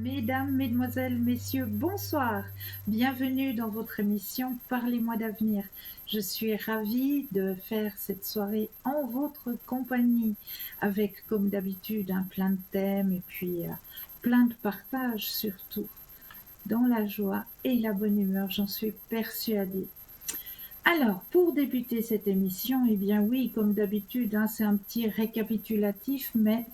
Mesdames, Mesdemoiselles, Messieurs, bonsoir. Bienvenue dans votre émission Parlez-moi d'avenir. Je suis ravie de faire cette soirée en votre compagnie avec, comme d'habitude, un plein de thèmes et puis plein de partages surtout. Dans la joie et la bonne humeur, j'en suis persuadée. Alors, pour débuter cette émission, eh bien oui, comme d'habitude, c'est un petit récapitulatif, mais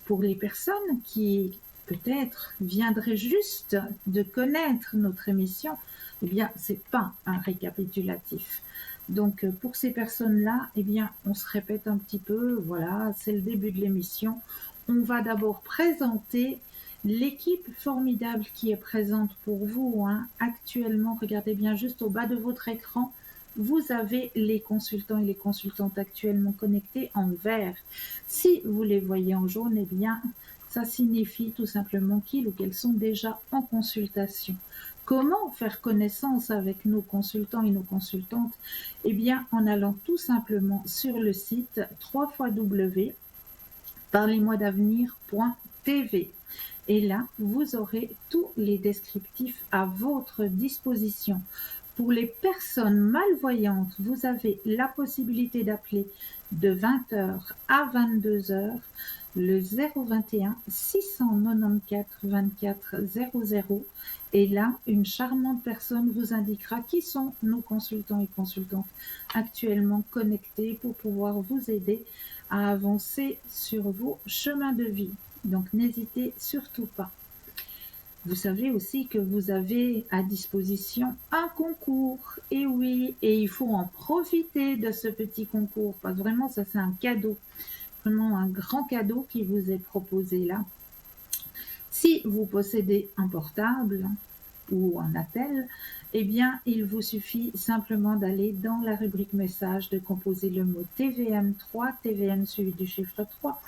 pour les personnes qui peut-être viendraient juste de connaître notre émission, eh bien, c'est pas un récapitulatif. Donc, pour ces personnes-là, eh bien, on se répète un petit peu. Voilà, c'est le début de l'émission. On va d'abord présenter l'équipe formidable qui est présente pour vous. Actuellement, regardez bien juste au bas de votre écran. Vous avez les consultants et les consultantes actuellement connectés en vert. Si vous les voyez en jaune, eh bien, ça signifie tout simplement qu'ils ou qu'elles sont déjà en consultation. Comment faire connaissance avec nos consultants et nos consultantes? Eh bien, en allant tout simplement sur le site www.parlez-moi-d'avenir.tv. Et là, vous aurez tous les descriptifs à votre disposition. Pour les personnes malvoyantes, vous avez la possibilité d'appeler de 20h à 22h le 021 694 24 00. Et là, une charmante personne vous indiquera qui sont nos consultants et consultantes actuellement connectés pour pouvoir vous aider à avancer sur vos chemins de vie. Donc, n'hésitez surtout pas. Vous savez aussi que vous avez à disposition un concours. Et oui, et il faut en profiter de ce petit concours. Parce que vraiment, ça c'est un cadeau. Vraiment un grand cadeau qui vous est proposé là. Si vous possédez un portable ou un attel, eh bien, il vous suffit simplement d'aller dans la rubrique message, de composer le mot TVM3, TVM suivi du chiffre 3,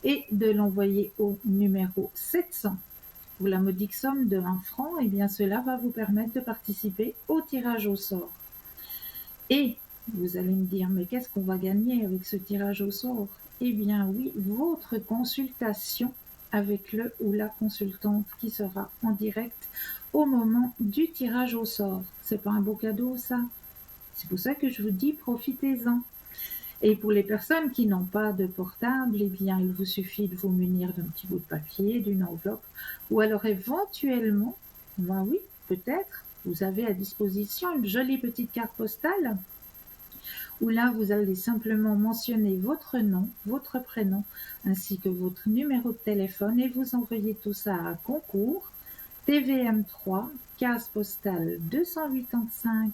et de l'envoyer au numéro 700. Pour la modique somme de 1 franc, eh bien cela va vous permettre de participer au tirage au sort. Et vous allez me dire, mais qu'est-ce qu'on va gagner avec ce tirage au sort? Eh bien oui, votre consultation avec le ou la consultante qui sera en direct au moment du tirage au sort. C'est pas un beau cadeau ça? C'est pour ça que je vous dis, profitez-en. Et pour les personnes qui n'ont pas de portable, eh bien, il vous suffit de vous munir d'un petit bout de papier, d'une enveloppe, ou alors éventuellement, ben oui, peut-être, vous avez à disposition une jolie petite carte postale, où là, vous allez simplement mentionner votre nom, votre prénom, ainsi que votre numéro de téléphone, et vous envoyez tout ça à concours, TVM3, case postale 285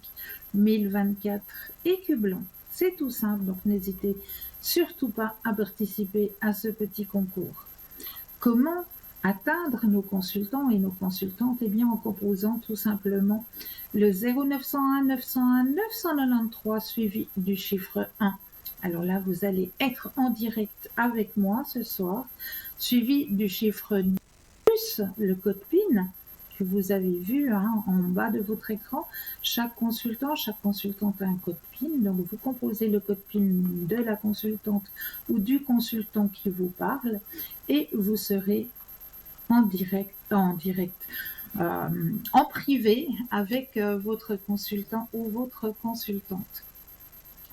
1024 Écublon. C'est tout simple, donc n'hésitez surtout pas à participer à ce petit concours. Comment atteindre nos consultants et nos consultantes? Eh bien, en composant tout simplement le 0901 901 993 suivi du chiffre 1. Alors là, vous allez être en direct avec moi ce soir, suivi du chiffre 2 plus le code PIN que vous avez vu en bas de votre écran. Chaque consultante a un code PIN. Donc, vous composez le code PIN de la consultante ou du consultant qui vous parle et vous serez en privé avec votre consultant ou votre consultante.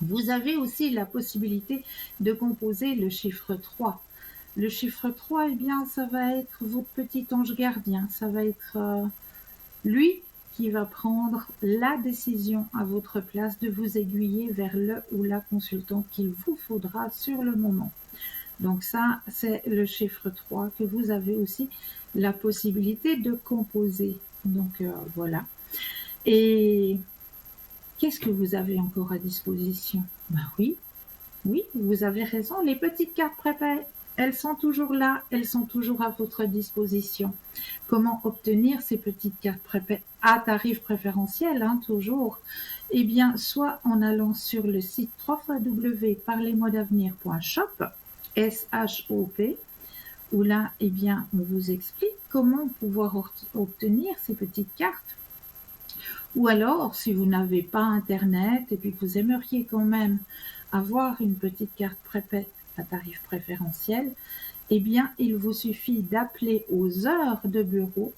Vous avez aussi la possibilité de composer le chiffre 3. Le chiffre 3, eh bien, ça va être votre petit ange gardien. Ça va être lui qui va prendre la décision à votre place de vous aiguiller vers le ou la consultante qu'il vous faudra sur le moment. Donc ça, c'est le chiffre 3 que vous avez aussi la possibilité de composer. Donc voilà. Et qu'est-ce que vous avez encore à disposition? Ben oui, vous avez raison. Les petites cartes prépay, elles sont toujours là, elles sont toujours à votre disposition. Comment obtenir ces petites cartes prépay à tarif préférentiel, toujours? Eh bien, soit en allant sur le site www.parlez-moi-d'avenir.shop, S-H-O-P, où là, eh bien, on vous explique comment pouvoir obtenir ces petites cartes. Ou alors, si vous n'avez pas Internet et puis que vous aimeriez quand même avoir une petite carte prépay à tarif préférentiel, eh bien, il vous suffit d'appeler aux heures de bureau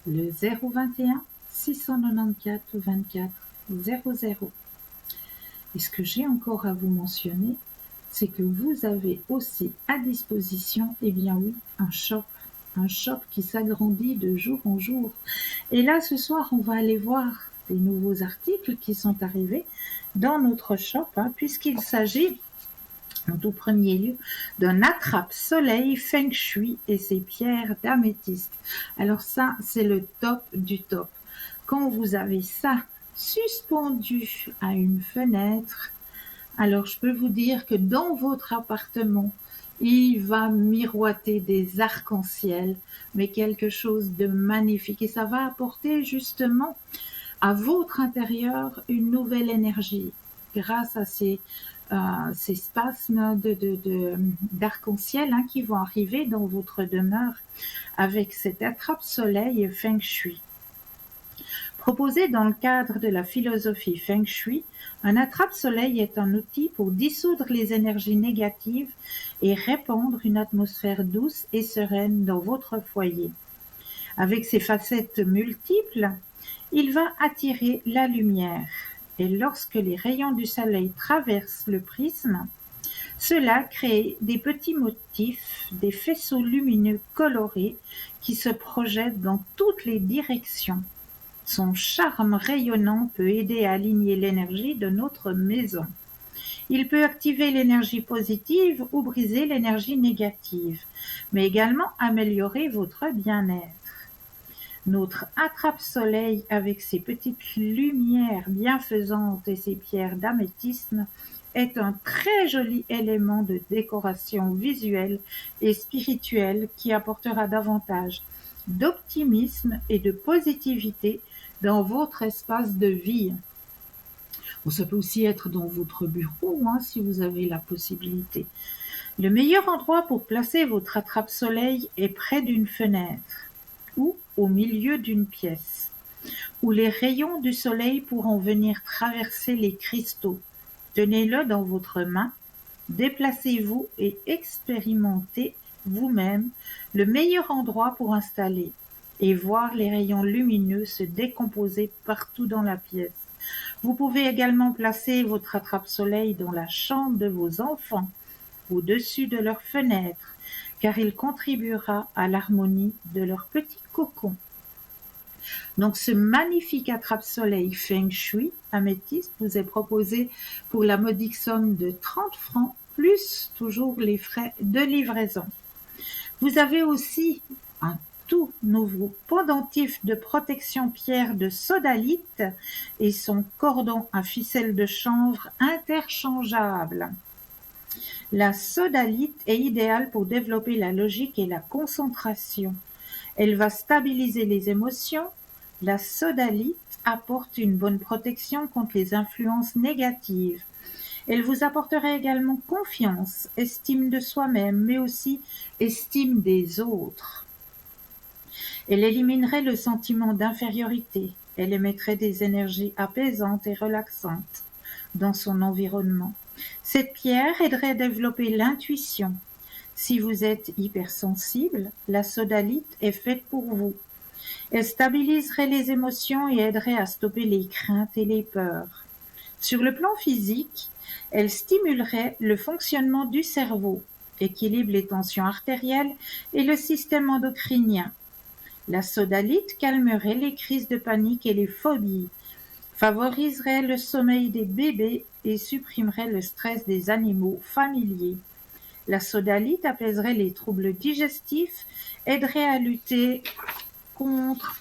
le 021 694 24 00. Et ce que j'ai encore à vous mentionner, c'est que vous avez aussi à disposition, eh bien oui, un shop qui s'agrandit de jour en jour. Et là, ce soir, on va aller voir des nouveaux articles qui sont arrivés dans notre shop, puisqu'il s'agit, en tout premier lieu, d'un attrape-soleil Feng Shui et ses pierres d'améthyste. Alors ça, c'est le top du top. Quand vous avez ça suspendu à une fenêtre, alors je peux vous dire que dans votre appartement, il va miroiter des arcs-en-ciel, mais quelque chose de magnifique. Et ça va apporter justement à votre intérieur une nouvelle énergie grâce à ces spasmes d'arc-en-ciel qui vont arriver dans votre demeure avec cet attrape-soleil Feng Shui. Proposé dans le cadre de la philosophie Feng Shui, un attrape-soleil est un outil pour dissoudre les énergies négatives et répandre une atmosphère douce et sereine dans votre foyer. Avec ses facettes multiples, il va attirer la lumière. Et lorsque les rayons du soleil traversent le prisme, cela crée des petits motifs, des faisceaux lumineux colorés qui se projettent dans toutes les directions. Son charme rayonnant peut aider à aligner l'énergie de notre maison. Il peut activer l'énergie positive ou briser l'énergie négative, mais également améliorer votre bien-être. Notre attrape-soleil avec ses petites lumières bienfaisantes et ses pierres d'améthysme est un très joli élément de décoration visuelle et spirituelle qui apportera davantage d'optimisme et de positivité dans votre espace de vie. Ou ça peut aussi être dans votre bureau, si vous avez la possibilité. Le meilleur endroit pour placer votre attrape-soleil est près d'une fenêtre ou au milieu d'une pièce, où les rayons du soleil pourront venir traverser les cristaux. Tenez-le dans votre main, déplacez-vous et expérimentez vous-même le meilleur endroit pour installer et voir les rayons lumineux se décomposer partout dans la pièce. Vous pouvez également placer votre attrape-soleil dans la chambre de vos enfants, au-dessus de leur fenêtre, car il contribuera à l'harmonie de leur petit cocon. Donc ce magnifique attrape-soleil Feng Shui améthyste vous est proposé pour la modique somme de 30 francs, plus toujours les frais de livraison. Vous avez aussi un tout nouveau pendentif de protection pierre de sodalite et son cordon à ficelle de chanvre interchangeable. La sodalite est idéale pour développer la logique et la concentration. Elle va stabiliser les émotions. La sodalite apporte une bonne protection contre les influences négatives. Elle vous apportera également confiance, estime de soi-même, mais aussi estime des autres. Elle éliminerait le sentiment d'infériorité. Elle émettrait des énergies apaisantes et relaxantes dans son environnement. Cette pierre aiderait à développer l'intuition. Si vous êtes hypersensible, la sodalite est faite pour vous. Elle stabiliserait les émotions et aiderait à stopper les craintes et les peurs. Sur le plan physique, elle stimulerait le fonctionnement du cerveau, équilibre les tensions artérielles et le système endocrinien. La sodalite calmerait les crises de panique et les phobies, favoriserait le sommeil des bébés et supprimerait le stress des animaux familiers. La sodalite apaiserait les troubles digestifs, aiderait à lutter contre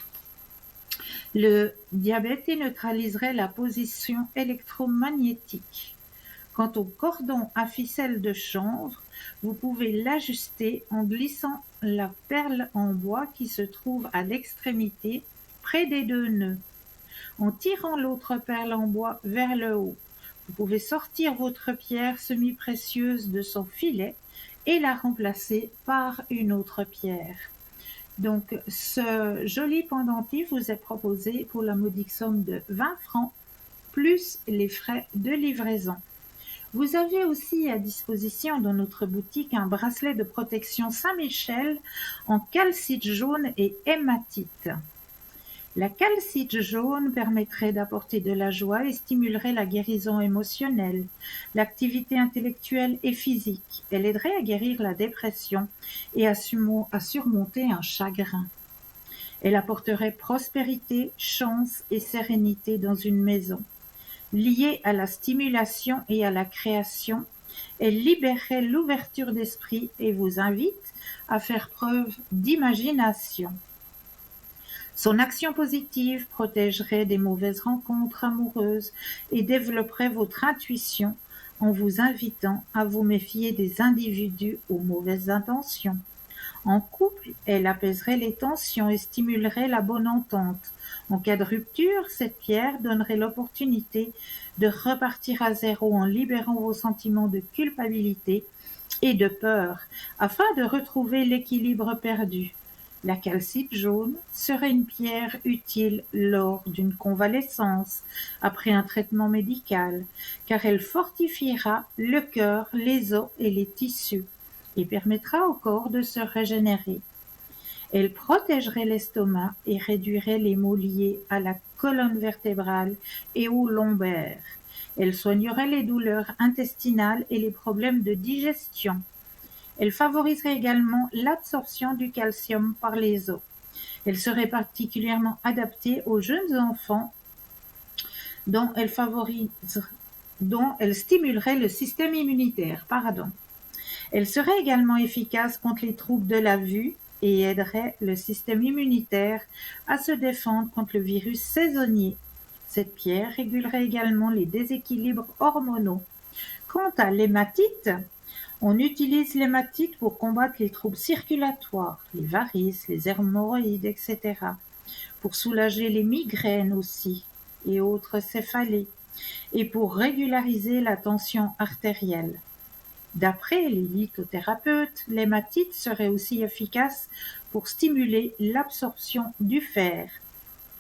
le diabète et neutraliserait la position électromagnétique. Quant au cordon à ficelle de chanvre, vous pouvez l'ajuster en glissant la perle en bois qui se trouve à l'extrémité, près des deux nœuds, en tirant l'autre perle en bois vers le haut. Vous pouvez sortir votre pierre semi-précieuse de son filet et la remplacer par une autre pierre. Donc, ce joli pendentif vous est proposé pour la modique somme de 20 francs, plus les frais de livraison. Vous avez aussi à disposition dans notre boutique un bracelet de protection Saint-Michel en calcite jaune et hématite. La calcite jaune permettrait d'apporter de la joie et stimulerait la guérison émotionnelle, l'activité intellectuelle et physique. Elle aiderait à guérir la dépression et à surmonter un chagrin. Elle apporterait prospérité, chance et sérénité dans une maison. Liée à la stimulation et à la création, elle libérerait l'ouverture d'esprit et vous invite à faire preuve d'imagination. Son action positive protégerait des mauvaises rencontres amoureuses et développerait votre intuition en vous invitant à vous méfier des individus aux mauvaises intentions. En couple, elle apaiserait les tensions et stimulerait la bonne entente. En cas de rupture, cette pierre donnerait l'opportunité de repartir à zéro en libérant vos sentiments de culpabilité et de peur afin de retrouver l'équilibre perdu. La calcite jaune serait une pierre utile lors d'une convalescence après un traitement médical, car elle fortifiera le cœur, les os et les tissus et permettra au corps de se régénérer. Elle protégerait l'estomac et réduirait les maux liés à la colonne vertébrale et aux lombaires. Elle soignerait les douleurs intestinales et les problèmes de digestion. Elle favoriserait également l'absorption du calcium par les os. Elle serait particulièrement adaptée aux jeunes enfants dont elle stimulerait le système immunitaire. Elle serait également efficace contre les troubles de la vue et aiderait le système immunitaire à se défendre contre le virus saisonnier. Cette pierre régulerait également les déséquilibres hormonaux. Quant à l'hématite, on utilise l'hématite pour combattre les troubles circulatoires, les varices, les hémorroïdes, etc. Pour soulager les migraines aussi et autres céphalées, et pour régulariser la tension artérielle. D'après les lithothérapeutes, l'hématite serait aussi efficace pour stimuler l'absorption du fer,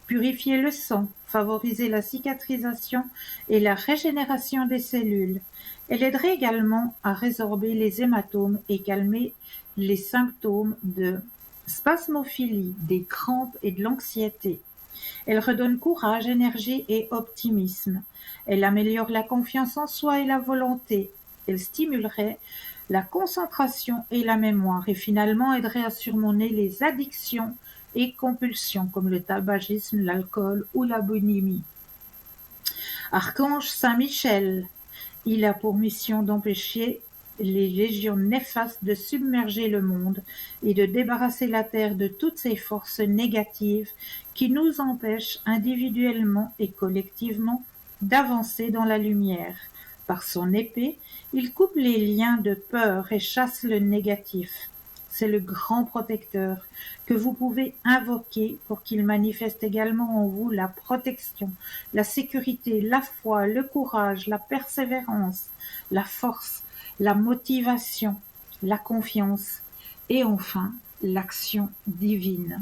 purifier le sang, favoriser la cicatrisation et la régénération des cellules. Elle aiderait également à résorber les hématomes et calmer les symptômes de spasmophilie, des crampes et de l'anxiété. Elle redonne courage, énergie et optimisme. Elle améliore la confiance en soi et la volonté. Elle stimulerait la concentration et la mémoire et finalement aiderait à surmonter les addictions et compulsions comme le tabagisme, l'alcool ou la boulimie. Archange Saint-Michel, il a pour mission d'empêcher les légions néfastes de submerger le monde et de débarrasser la terre de toutes ces forces négatives qui nous empêchent individuellement et collectivement d'avancer dans la lumière. Par son épée, il coupe les liens de peur et chasse le négatif. C'est le grand protecteur que vous pouvez invoquer pour qu'il manifeste également en vous la protection, la sécurité, la foi, le courage, la persévérance, la force, la motivation, la confiance et enfin l'action divine.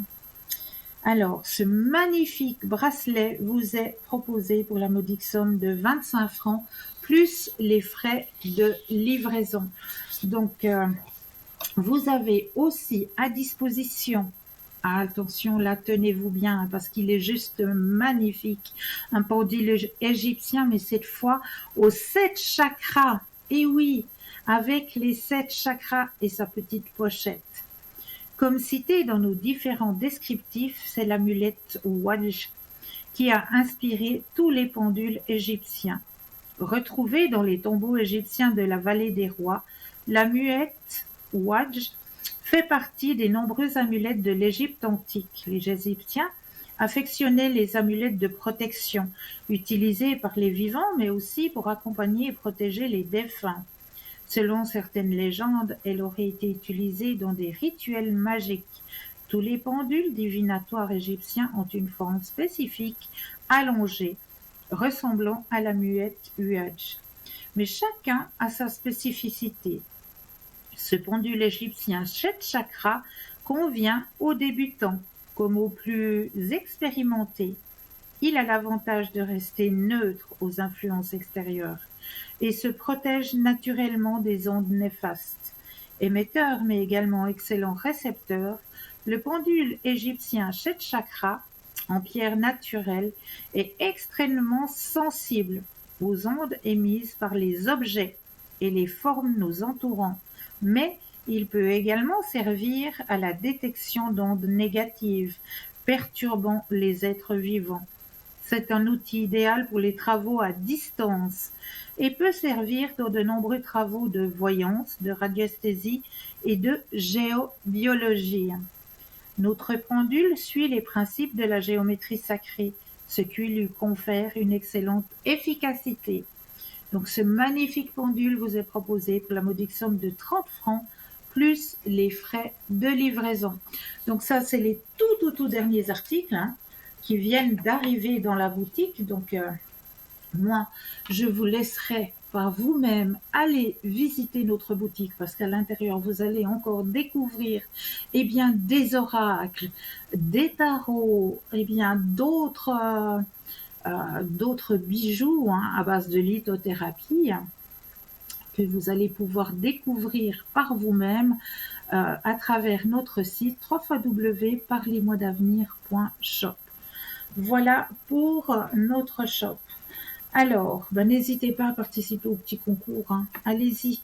Alors, ce magnifique bracelet vous est proposé pour la modique somme de 25 francs plus les frais de livraison. Donc, vous avez aussi à disposition, attention là, tenez-vous bien parce qu'il est juste magnifique, un pendule égyptien, mais cette fois aux 7 chakras. Et oui, avec les 7 chakras et sa petite pochette. Comme cité dans nos différents descriptifs, c'est l'amulette Wadj qui a inspiré tous les pendules égyptiens. Retrouvée dans les tombeaux égyptiens de la vallée des rois, l'amulette Wadj fait partie des nombreuses amulettes de l'Égypte antique. Les Égyptiens affectionnaient les amulettes de protection, utilisées par les vivants, mais aussi pour accompagner et protéger les défunts. Selon certaines légendes, elle aurait été utilisée dans des rituels magiques. Tous les pendules divinatoires égyptiens ont une forme spécifique, allongée, ressemblant à la muette Wadj. Mais chacun a sa spécificité. Ce pendule égyptien 7 chakras convient aux débutants comme aux plus expérimentés. Il a l'avantage de rester neutre aux influences extérieures. et se protège naturellement des ondes néfastes. Émetteur mais également excellent récepteur, le pendule égyptien Shet Chakra, en pierre naturelle, est extrêmement sensible aux ondes émises par les objets et les formes nous entourant, mais il peut également servir à la détection d'ondes négatives perturbant les êtres vivants. C'est un outil idéal pour les travaux à distance et peut servir dans de nombreux travaux de voyance, de radiesthésie et de géobiologie. Notre pendule suit les principes de la géométrie sacrée, ce qui lui confère une excellente efficacité. Donc ce magnifique pendule vous est proposé pour la modique somme de 30 francs plus les frais de livraison. Donc ça, c'est les tout derniers articles qui viennent d'arriver dans la boutique. Donc moi, je vous laisserai par vous-même aller visiter notre boutique parce qu'à l'intérieur, vous allez encore découvrir des oracles, des tarots, d'autres bijoux à base de lithothérapie que vous allez pouvoir découvrir par vous-même à travers notre site www.parlez-moi-d'avenir.shop. Voilà pour notre shop. Alors, n'hésitez pas à participer au petit concours, allez-y.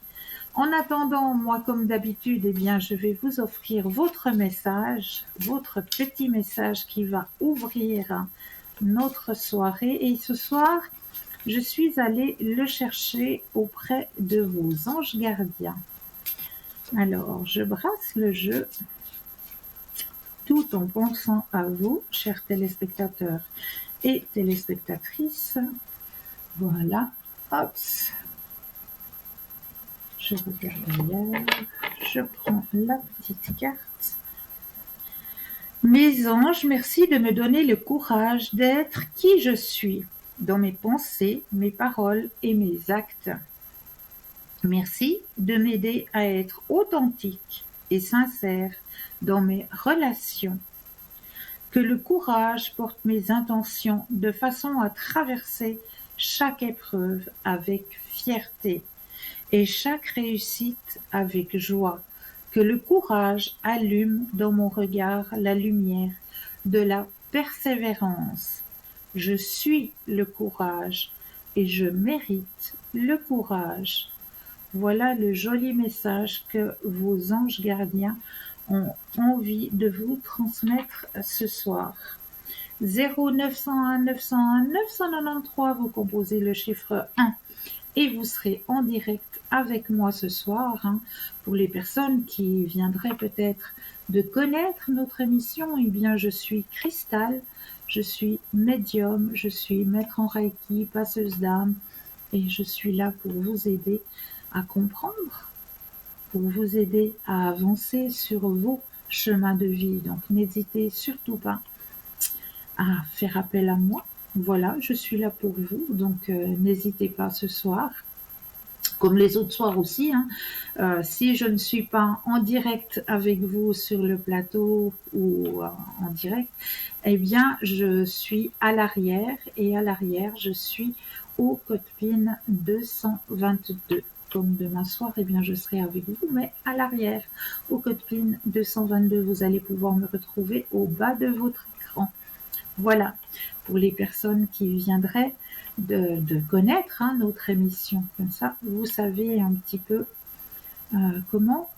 En attendant, moi, comme d'habitude, je vais vous offrir votre message, votre petit message qui va ouvrir notre soirée. Et ce soir, je suis allée le chercher auprès de vos anges gardiens. Alors, je brasse le jeu tout en pensant à vous, chers téléspectateurs et téléspectatrices. Voilà, hop, je regarde derrière, je prends la petite carte. Mes anges, merci de me donner le courage d'être qui je suis, dans mes pensées, mes paroles et mes actes. Merci de m'aider à être authentique et sincère dans mes relations. Que le courage porte mes intentions de façon à traverser chaque épreuve avec fierté et chaque réussite avec joie. Que le courage allume dans mon regard la lumière de la persévérance. Je suis le courage et je mérite le courage. Voilà le joli message que vos anges gardiens ont envie de vous transmettre ce soir. 0901 901 993, vous composez le chiffre 1 et vous serez en direct avec moi ce soir. Pour les personnes qui viendraient peut-être de connaître notre émission, je suis Cristal, je suis médium, je suis maître en Reiki, passeuse d'âme et je suis là pour vous aider à comprendre, pour vous aider à avancer sur vos chemins de vie. Donc n'hésitez surtout pas à faire appel à moi. Voilà, je suis là pour vous, donc n'hésitez pas ce soir, comme les autres soirs aussi. Si je ne suis pas en direct avec vous sur le plateau ou en direct, je suis à l'arrière et à l'arrière, je suis au code PIN 222. Comme demain soir, je serai avec vous, mais à l'arrière, au code PIN 222, vous allez pouvoir me retrouver au bas de votre écran. Voilà, pour les personnes qui viendraient de connaître notre émission. Comme ça, vous savez un petit peu comment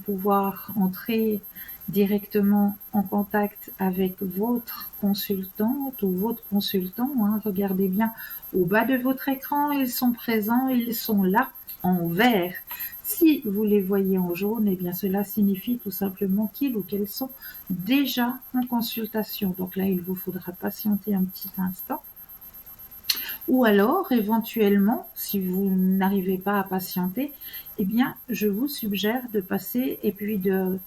pouvoir entrer directement en contact avec votre consultante ou votre consultant. Regardez bien au bas de votre écran, ils sont présents, ils sont là en vert. Si vous les voyez en jaune, cela signifie tout simplement qu'ils ou qu'elles sont déjà en consultation. Donc là, il vous faudra patienter un petit instant. Ou alors, éventuellement, si vous n'arrivez pas à patienter, je vous suggère de passer et puis de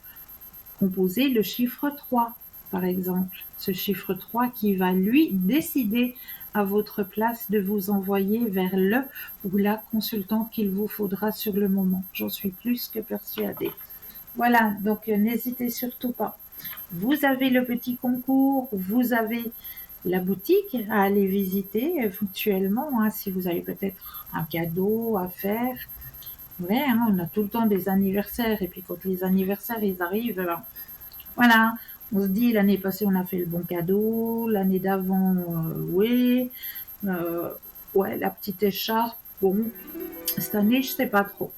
composer le chiffre 3, par exemple. Ce chiffre 3 qui va, lui, décider à votre place de vous envoyer vers le ou la consultante qu'il vous faudra sur le moment. J'en suis plus que persuadée. Voilà, donc n'hésitez surtout pas. Vous avez le petit concours, vous avez la boutique à aller visiter éventuellement, hein, si vous avez peut-être un cadeau à faire. Ouais, hein, on a tout le temps des anniversaires, et puis quand les anniversaires ils arrivent, alors, voilà, on se dit l'année passée on a fait le bon cadeau, l'année d'avant, oui, ouais, la petite écharpe, bon, cette année je sais pas trop.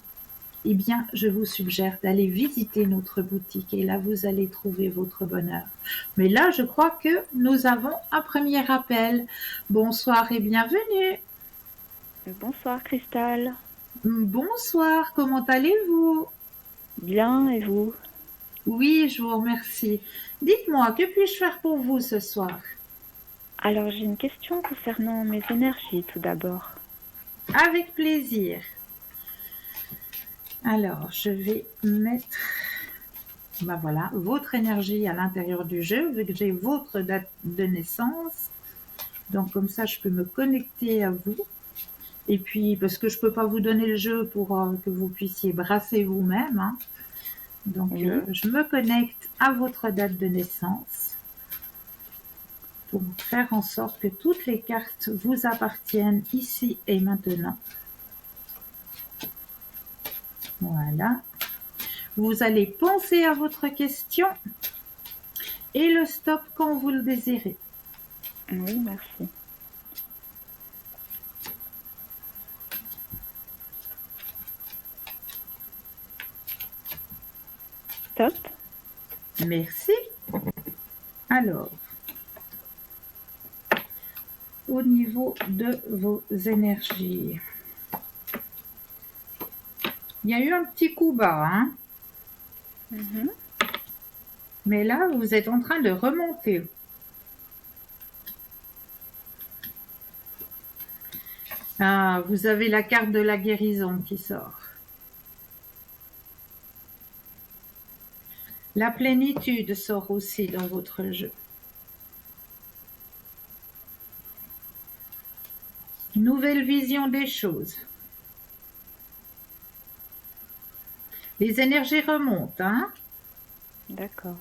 Eh bien, je vous suggère d'aller visiter notre boutique et là, vous allez trouver votre bonheur. Mais là, je crois que nous avons un premier appel. Bonsoir et bienvenue. Bonsoir Cristal. Bonsoir, comment allez-vous? Bien, et vous? Oui, je vous remercie. Dites-moi, que puis-je faire pour vous ce soir? Alors j'ai une question concernant mes énergies tout d'abord. Avec plaisir. Alors, je vais mettre, ben voilà, votre énergie à l'intérieur du jeu, vu que j'ai votre date de naissance. Donc, comme ça, je peux me connecter à vous. Et puis, parce que je ne peux pas vous donner le jeu pour que vous puissiez brasser vous-même, hein. Donc, Oui, je me connecte à votre date de naissance pour faire en sorte que toutes les cartes vous appartiennent ici et maintenant. Voilà. Vous allez penser à votre question et le stop quand vous le désirez. oui, merci. Top. Merci. Alors, au niveau de vos énergies, il y a eu un petit coup bas, hein, Mhm. mais là, vous êtes en train de remonter. Ah, vous avez la carte de la guérison qui sort. La plénitude sort aussi dans votre jeu. Nouvelle vision des choses. Les énergies remontent, hein? D'accord.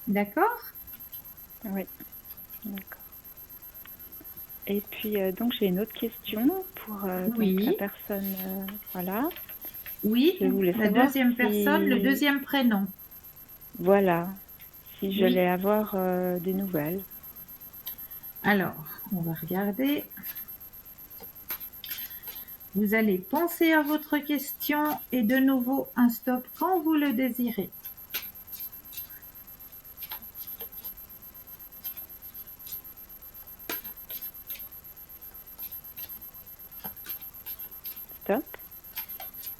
D'accord? Oui, d'accord. Et puis donc j'ai une autre question pour donc la Oui, personne, voilà. oui. Je voulais La savoir deuxième personne, le si, deuxième prénom. voilà, si Oui. j'allais avoir des nouvelles. Alors, on va regarder. Vous allez penser à votre question et de nouveau un stop quand vous le désirez. Top.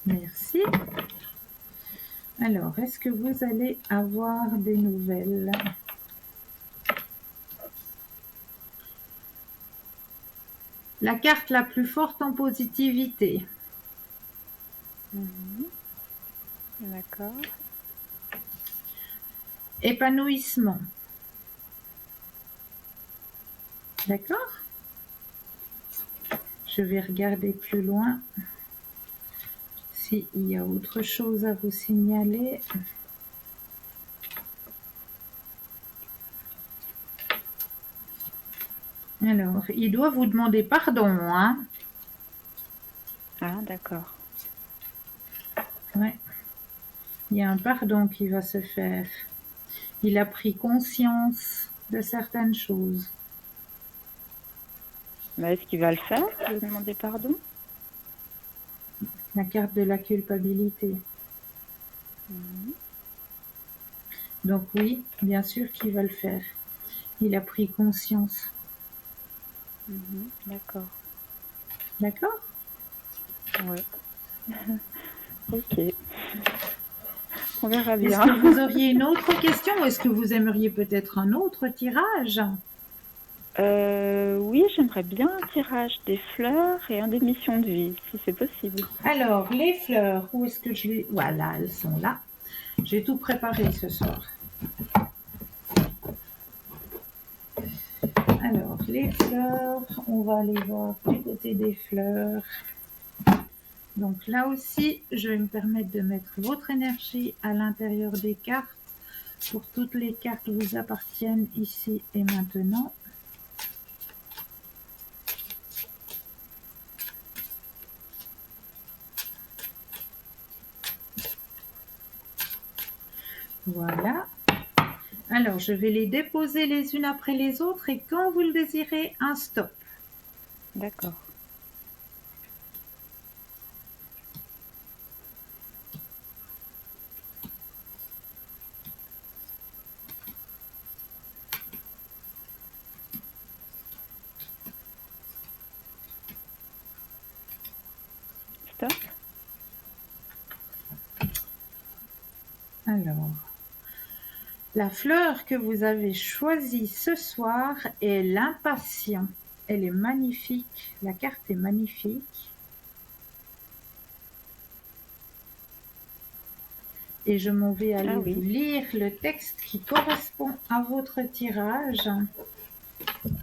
Merci. Alors, est-ce que vous allez avoir des nouvelles? La carte la plus forte en positivité. Mhm. D'accord. Épanouissement. D'accord? Je vais regarder plus loin s'il y a autre chose à vous signaler. Alors, il doit vous demander pardon, hein? Ah, d'accord. Ouais, il y a un pardon qui va se faire. Il a pris conscience de certaines choses. Mais est-ce qu'il va le faire, de demander pardon? La carte de la culpabilité. Mhm. Donc oui, bien sûr qu'il va le faire. Il a pris conscience. Mhm. D'accord. D'accord? Ouais. Ok. On verra Est-ce bien. que vous auriez une autre question ou est-ce que vous aimeriez peut-être un autre tirage? Oui, j'aimerais bien un tirage des fleurs et un des missions de vie, si c'est possible. Alors, les fleurs, où est-ce que je les... Voilà, elles sont là. J'ai tout préparé ce soir. Alors, les fleurs, on va aller voir du côté des fleurs. Donc là aussi, je vais me permettre de mettre votre énergie à l'intérieur des cartes pour que toutes les cartes vous appartiennent ici et maintenant. Voilà. Alors, je vais les déposer les unes après les autres et quand vous le désirez, un stop. D'accord. Stop. Alors, la fleur que vous avez choisie ce soir est l'impatient. Elle est magnifique. La carte est magnifique. Et je m'en vais aller Ah vous oui. lire le texte qui correspond à votre tirage,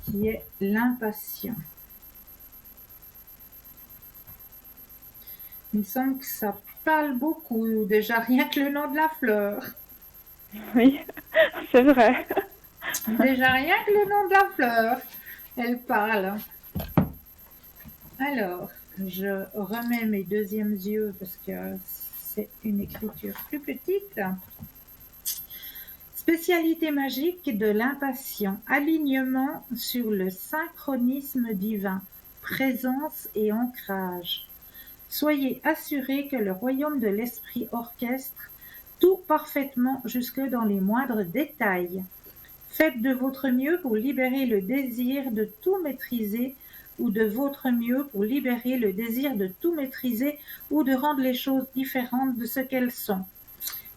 qui est l'impatient. Il me semble que ça parle beaucoup, déjà rien que le nom de la fleur. Oui, c'est vrai. Déjà rien que le nom de la fleur, elle parle. Alors, je remets mes deuxièmes yeux parce que c'est une écriture plus petite. Spécialité magique de l'impatient, alignement sur le synchronisme divin, présence et ancrage. Soyez assurés que le royaume de l'esprit orchestre tout parfaitement jusque dans les moindres détails. Faites de votre mieux pour libérer le désir de tout maîtriser ou de votre mieux pour libérer le désir de tout maîtriser ou de rendre les choses différentes de ce qu'elles sont.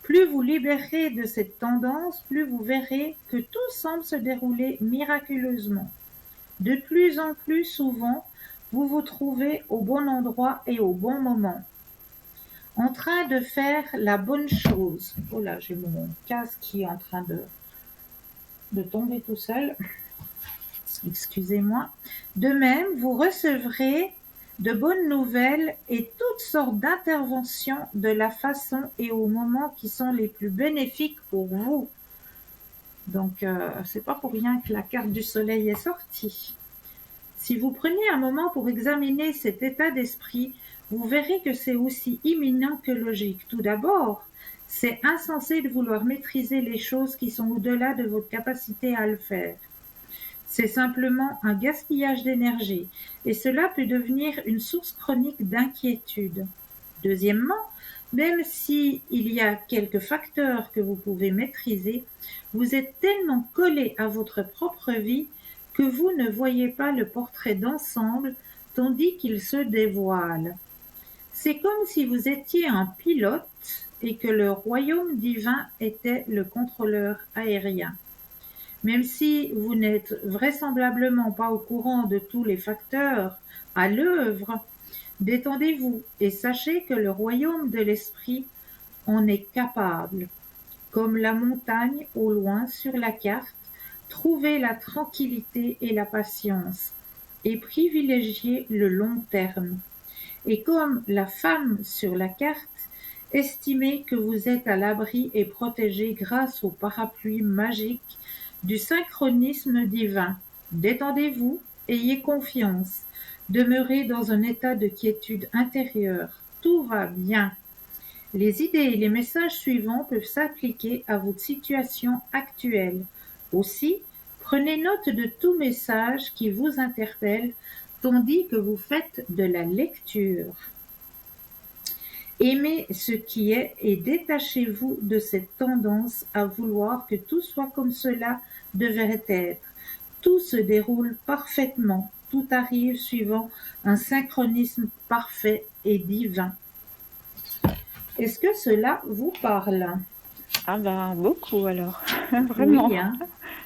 Plus vous libérez de cette tendance, plus vous verrez que tout semble se dérouler miraculeusement. De plus en plus souvent, vous vous trouvez au bon endroit et au bon moment, en train de faire la bonne chose. Oh là, j'ai mon casque qui est en train de tomber tout seul. Excusez-moi. De même, vous recevrez de bonnes nouvelles et toutes sortes d'interventions de la façon et au moment qui sont les plus bénéfiques pour vous. Donc, c'est pas pour rien que la carte du soleil est sortie. Si vous prenez un moment pour examiner cet état d'esprit, vous verrez que c'est aussi imminent que logique. Tout d'abord, c'est insensé de vouloir maîtriser les choses qui sont au-delà de votre capacité à le faire. C'est simplement un gaspillage d'énergie et cela peut devenir une source chronique d'inquiétude. Deuxièmement, même s'il y a quelques facteurs que vous pouvez maîtriser, vous êtes tellement collé à votre propre vie que vous ne voyez pas le portrait d'ensemble tandis qu'il se dévoile. C'est comme si vous étiez un pilote et que le royaume divin était le contrôleur aérien. Même si vous n'êtes vraisemblablement pas au courant de tous les facteurs à l'œuvre, détendez-vous et sachez que le royaume de l'esprit en est capable. Comme la montagne au loin sur la carte, trouvez la tranquillité et la patience et privilégiez le long terme. Et comme la femme sur la carte, estimez que vous êtes à l'abri et protégé grâce au parapluie magique du synchronisme divin. Détendez-vous, ayez confiance, demeurez dans un état de quiétude intérieure. Tout va bien. Les idées et les messages suivants peuvent s'appliquer à votre situation actuelle. Aussi, prenez note de tout message qui vous interpelle tandis que vous faites de la lecture. Aimez ce qui est et détachez-vous de cette tendance à vouloir que tout soit comme cela devrait être. Tout se déroule parfaitement, tout arrive suivant un synchronisme parfait et divin. Est-ce que cela vous parle? Ah ben, beaucoup alors. Vraiment. Oui, hein?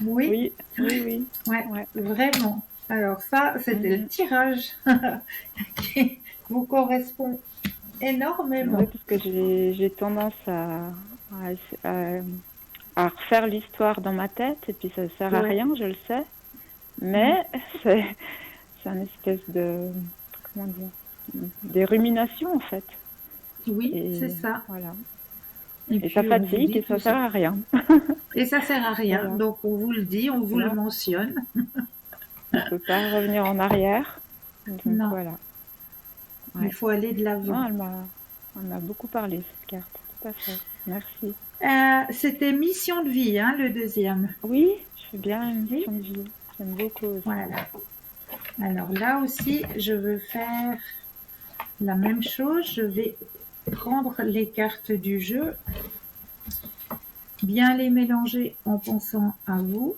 Oui, Oui, oui, oui. ouais, Ouais. vraiment. Alors ça, c'était le tirage qui vous correspond Oui, énormément. parce que j'ai tendance à, à refaire l'histoire dans ma tête et puis ça sert à Ouais. rien, je le sais. Mais c'est une espèce de, comment dire, des ruminations en fait. Oui, Et c'est ça. voilà. Et Et ça puis on vous fatigue dit et ça tout sert ça. à rien. Et ça sert à rien. Voilà. Donc on vous le dit, on vous le Non, mentionne. on peut pas revenir en arrière. Donc Non, voilà. il Ouais. faut aller de l'avant. Non, elle m'a beaucoup parlé cette carte. Tout à fait. Merci. C'était mission de vie, hein, le deuxième. Oui, je fais bien une Oui, mission de vie. J'aime beaucoup aussi. voilà. Alors là aussi, je veux faire la même chose. Je vais prendre les cartes du jeu, bien les mélanger en pensant à vous,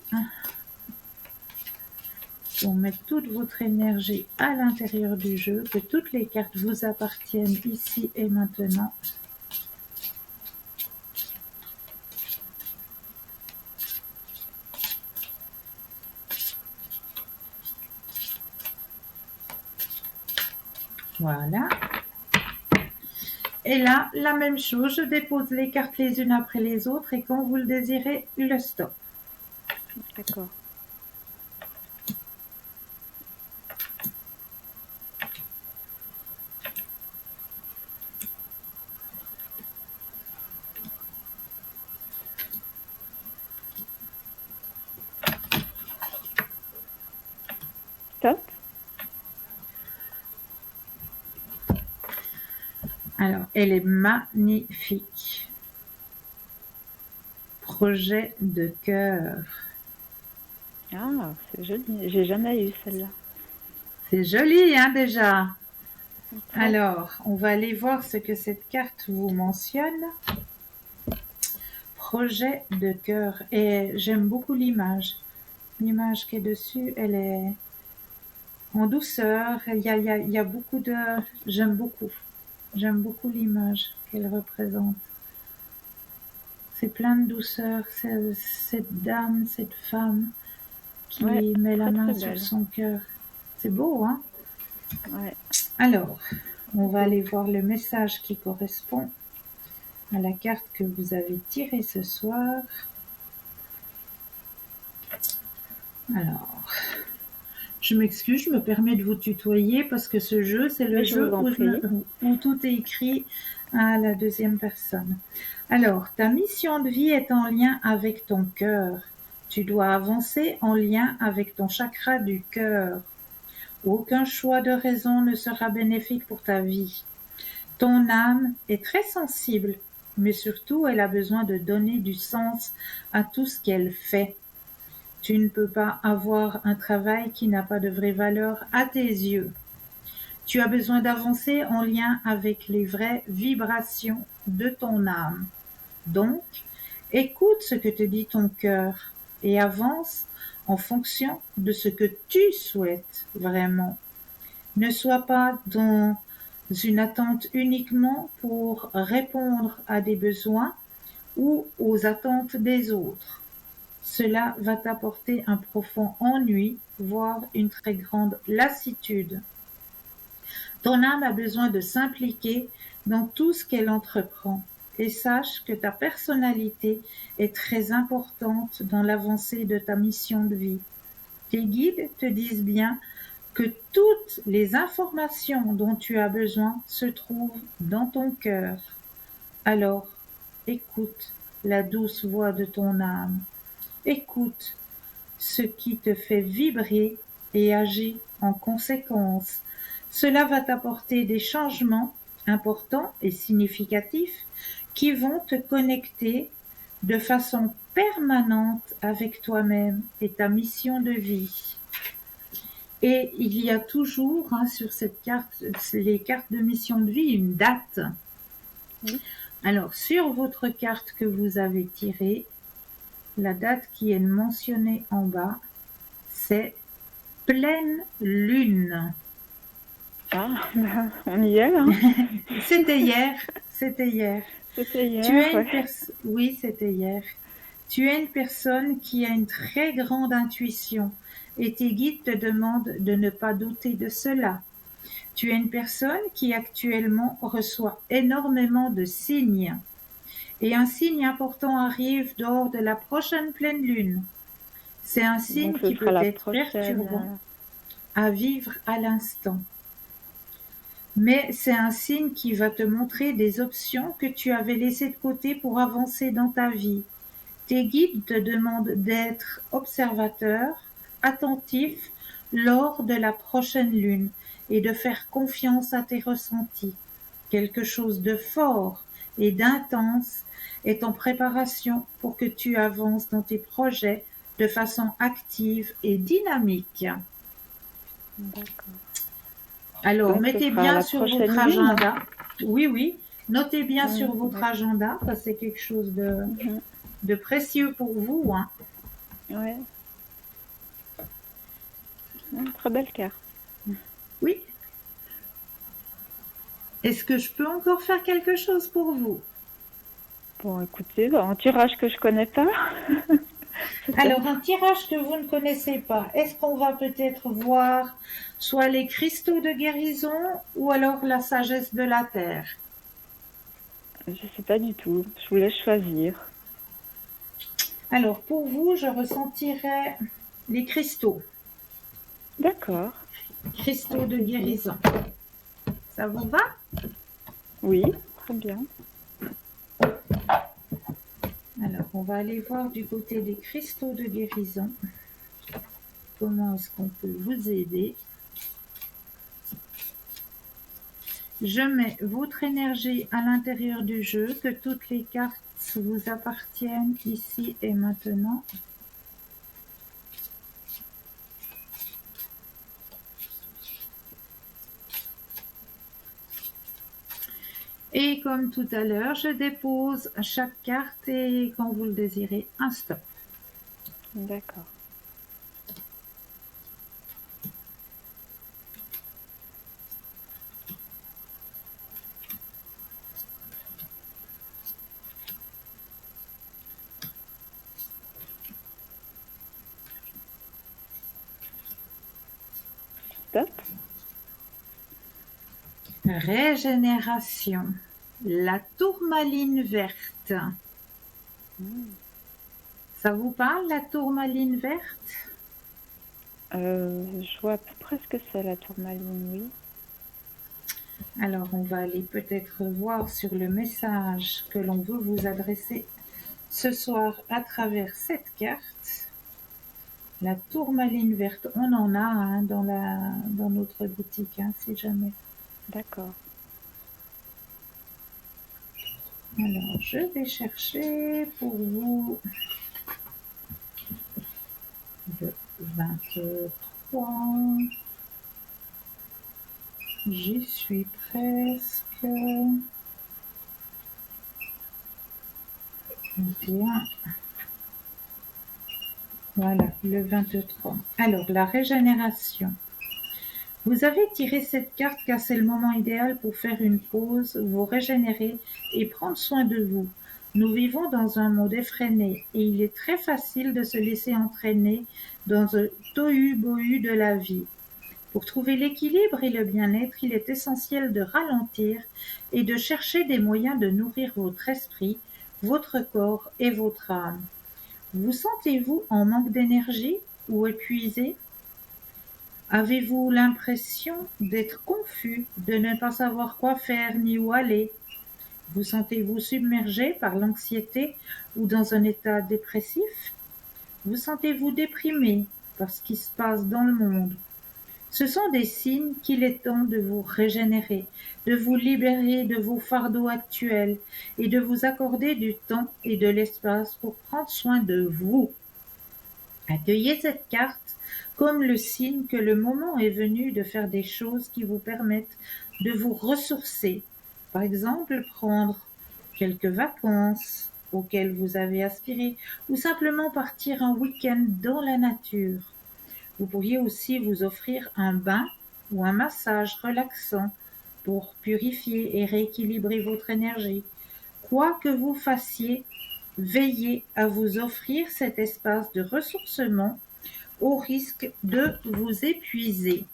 pour mettre toute votre énergie à l'intérieur du jeu, que toutes les cartes vous appartiennent ici et maintenant. Voilà. Et là, la même chose, je dépose les cartes les unes après les autres et quand vous le désirez, le stop. D'accord. Top. Alors, elle est magnifique. Projet de cœur. Ah, c'est joli. J'ai jamais eu celle-là. C'est joli, hein, déjà. Très. Alors, on va aller voir ce que cette carte vous mentionne. Projet de cœur. Et j'aime beaucoup l'image. L'image qui est dessus, elle est en douceur. Il y a beaucoup de... J'aime beaucoup. J'aime beaucoup l'image qu'elle représente. C'est plein de douceur. Cette dame, cette femme qui Ouais, met la très main très sur belle. son cœur. C'est beau, hein? Ouais. Alors, on va Beau. aller voir le message qui correspond à la carte que vous avez tirée ce soir. Alors, je m'excuse, je me permets de vous tutoyer parce que ce jeu, c'est le Mais je vous jeu en prie. où tout est écrit à la deuxième personne. Alors, ta mission de vie est en lien avec ton cœur. Tu dois avancer en lien avec ton chakra du cœur. Aucun choix de raison ne sera bénéfique pour ta vie. Ton âme est très sensible, mais surtout elle a besoin de donner du sens à tout ce qu'elle fait. Tu ne peux pas avoir un travail qui n'a pas de vraie valeur à tes yeux. Tu as besoin d'avancer en lien avec les vraies vibrations de ton âme. Donc, écoute ce que te dit ton cœur et avance en fonction de ce que tu souhaites vraiment. Ne sois pas dans une attente uniquement pour répondre à des besoins ou aux attentes des autres. Cela va t'apporter un profond ennui, voire une très grande lassitude. Ton âme a besoin de s'impliquer dans tout ce qu'elle entreprend et sache que ta personnalité est très importante dans l'avancée de ta mission de vie. Tes guides te disent bien que toutes les informations dont tu as besoin se trouvent dans ton cœur. Alors, écoute la douce voix de ton âme. Écoute ce qui te fait vibrer et agis en conséquence. Cela va t'apporter des changements importants et significatifs qui vont te connecter de façon permanente avec toi-même et ta mission de vie. Et il y a toujours sur cette carte, les cartes de mission de vie, une date. Oui. Alors, sur votre carte que vous avez tirée, la date qui est mentionnée en bas, c'est pleine lune. Ah, ben, on y est là. C'était hier, c'était hier. C'était Tu hier, es une ouais. personne, oui, c'était hier. Tu es une personne qui a une très grande intuition et tes guides te demandent de ne pas douter de cela. Tu es une personne qui actuellement reçoit énormément de signes. Et un signe important arrive lors de la prochaine pleine lune. C'est un Donc signe ce qui sera peut la être prochaine. perturbant à vivre à l'instant. Mais c'est un signe qui va te montrer des options que tu avais laissées de côté pour avancer dans ta vie. Tes guides te demandent d'être observateur, attentif lors de la prochaine lune et de faire confiance à tes ressentis. Quelque chose de fort et d'intense est en préparation pour que tu avances dans tes projets de façon active et dynamique. D'accord. Alors, Donc, ce mettez sera bien la sur votre prochaine lune. agenda. Oui, oui. Notez bien sur votre D'accord. agenda, parce que c'est quelque chose Mhm. de précieux pour vous, hein. Ouais. Très belle carte. Oui. Est-ce que je peux encore faire quelque chose pour vous? Bon, écoutez, un tirage que je connais pas, Alors, un peut-être. tirage que vous ne connaissez pas, est-ce qu'on va peut-être voir soit les cristaux de guérison ou alors la sagesse de la terre? Je sais pas du tout. Je vous laisse choisir. Alors, pour vous, je ressentirais les cristaux, D'accord. cristaux Avec de plaisir. guérison. Ça vous va? Oui, très bien. Alors, on va aller voir du côté des cristaux de guérison. Comment est-ce qu'on peut vous aider? Je mets votre énergie à l'intérieur du jeu, que toutes les cartes vous appartiennent ici et maintenant. Et comme tout à l'heure, je dépose chaque carte et quand vous le désirez, un stop. D'accord. Stop. Régénération. La tourmaline verte. Hmm. Ça vous parle, la tourmaline verte? Je vois à peu près ce que c'est la tourmaline, oui. Alors, on va aller peut-être voir sur le message que l'on veut vous adresser ce soir à travers cette carte. La tourmaline verte, on en a hein, dans notre boutique, hein, si jamais. D'accord. Alors, je vais chercher pour vous le 23. J'y suis presque. 21. Voilà, le 23. Alors, la régénération. Vous avez tiré cette carte car c'est le moment idéal pour faire une pause, vous régénérer et prendre soin de vous. Nous vivons dans un monde effréné et il est très facile de se laisser entraîner dans un tohu-bohu de la vie. Pour trouver l'équilibre et le bien-être, il est essentiel de ralentir et de chercher des moyens de nourrir votre esprit, votre corps et votre âme. Vous sentez-vous en manque d'énergie ou épuisé? Avez-vous l'impression d'être confus, de ne pas savoir quoi faire ni où aller? Vous sentez-vous submergé par l'anxiété ou dans un état dépressif? Vous sentez-vous déprimé par ce qui se passe dans le monde? Ce sont des signes qu'il est temps de vous régénérer, de vous libérer de vos fardeaux actuels et de vous accorder du temps et de l'espace pour prendre soin de vous. Accueillez cette carte comme le signe que le moment est venu de faire des choses qui vous permettent de vous ressourcer. Par exemple, prendre quelques vacances auxquelles vous avez aspiré ou simplement partir un week-end dans la nature. Vous pourriez aussi vous offrir un bain ou un massage relaxant pour purifier et rééquilibrer votre énergie. Quoi que vous fassiez, veillez à vous offrir cet espace de ressourcement au risque de vous épuiser,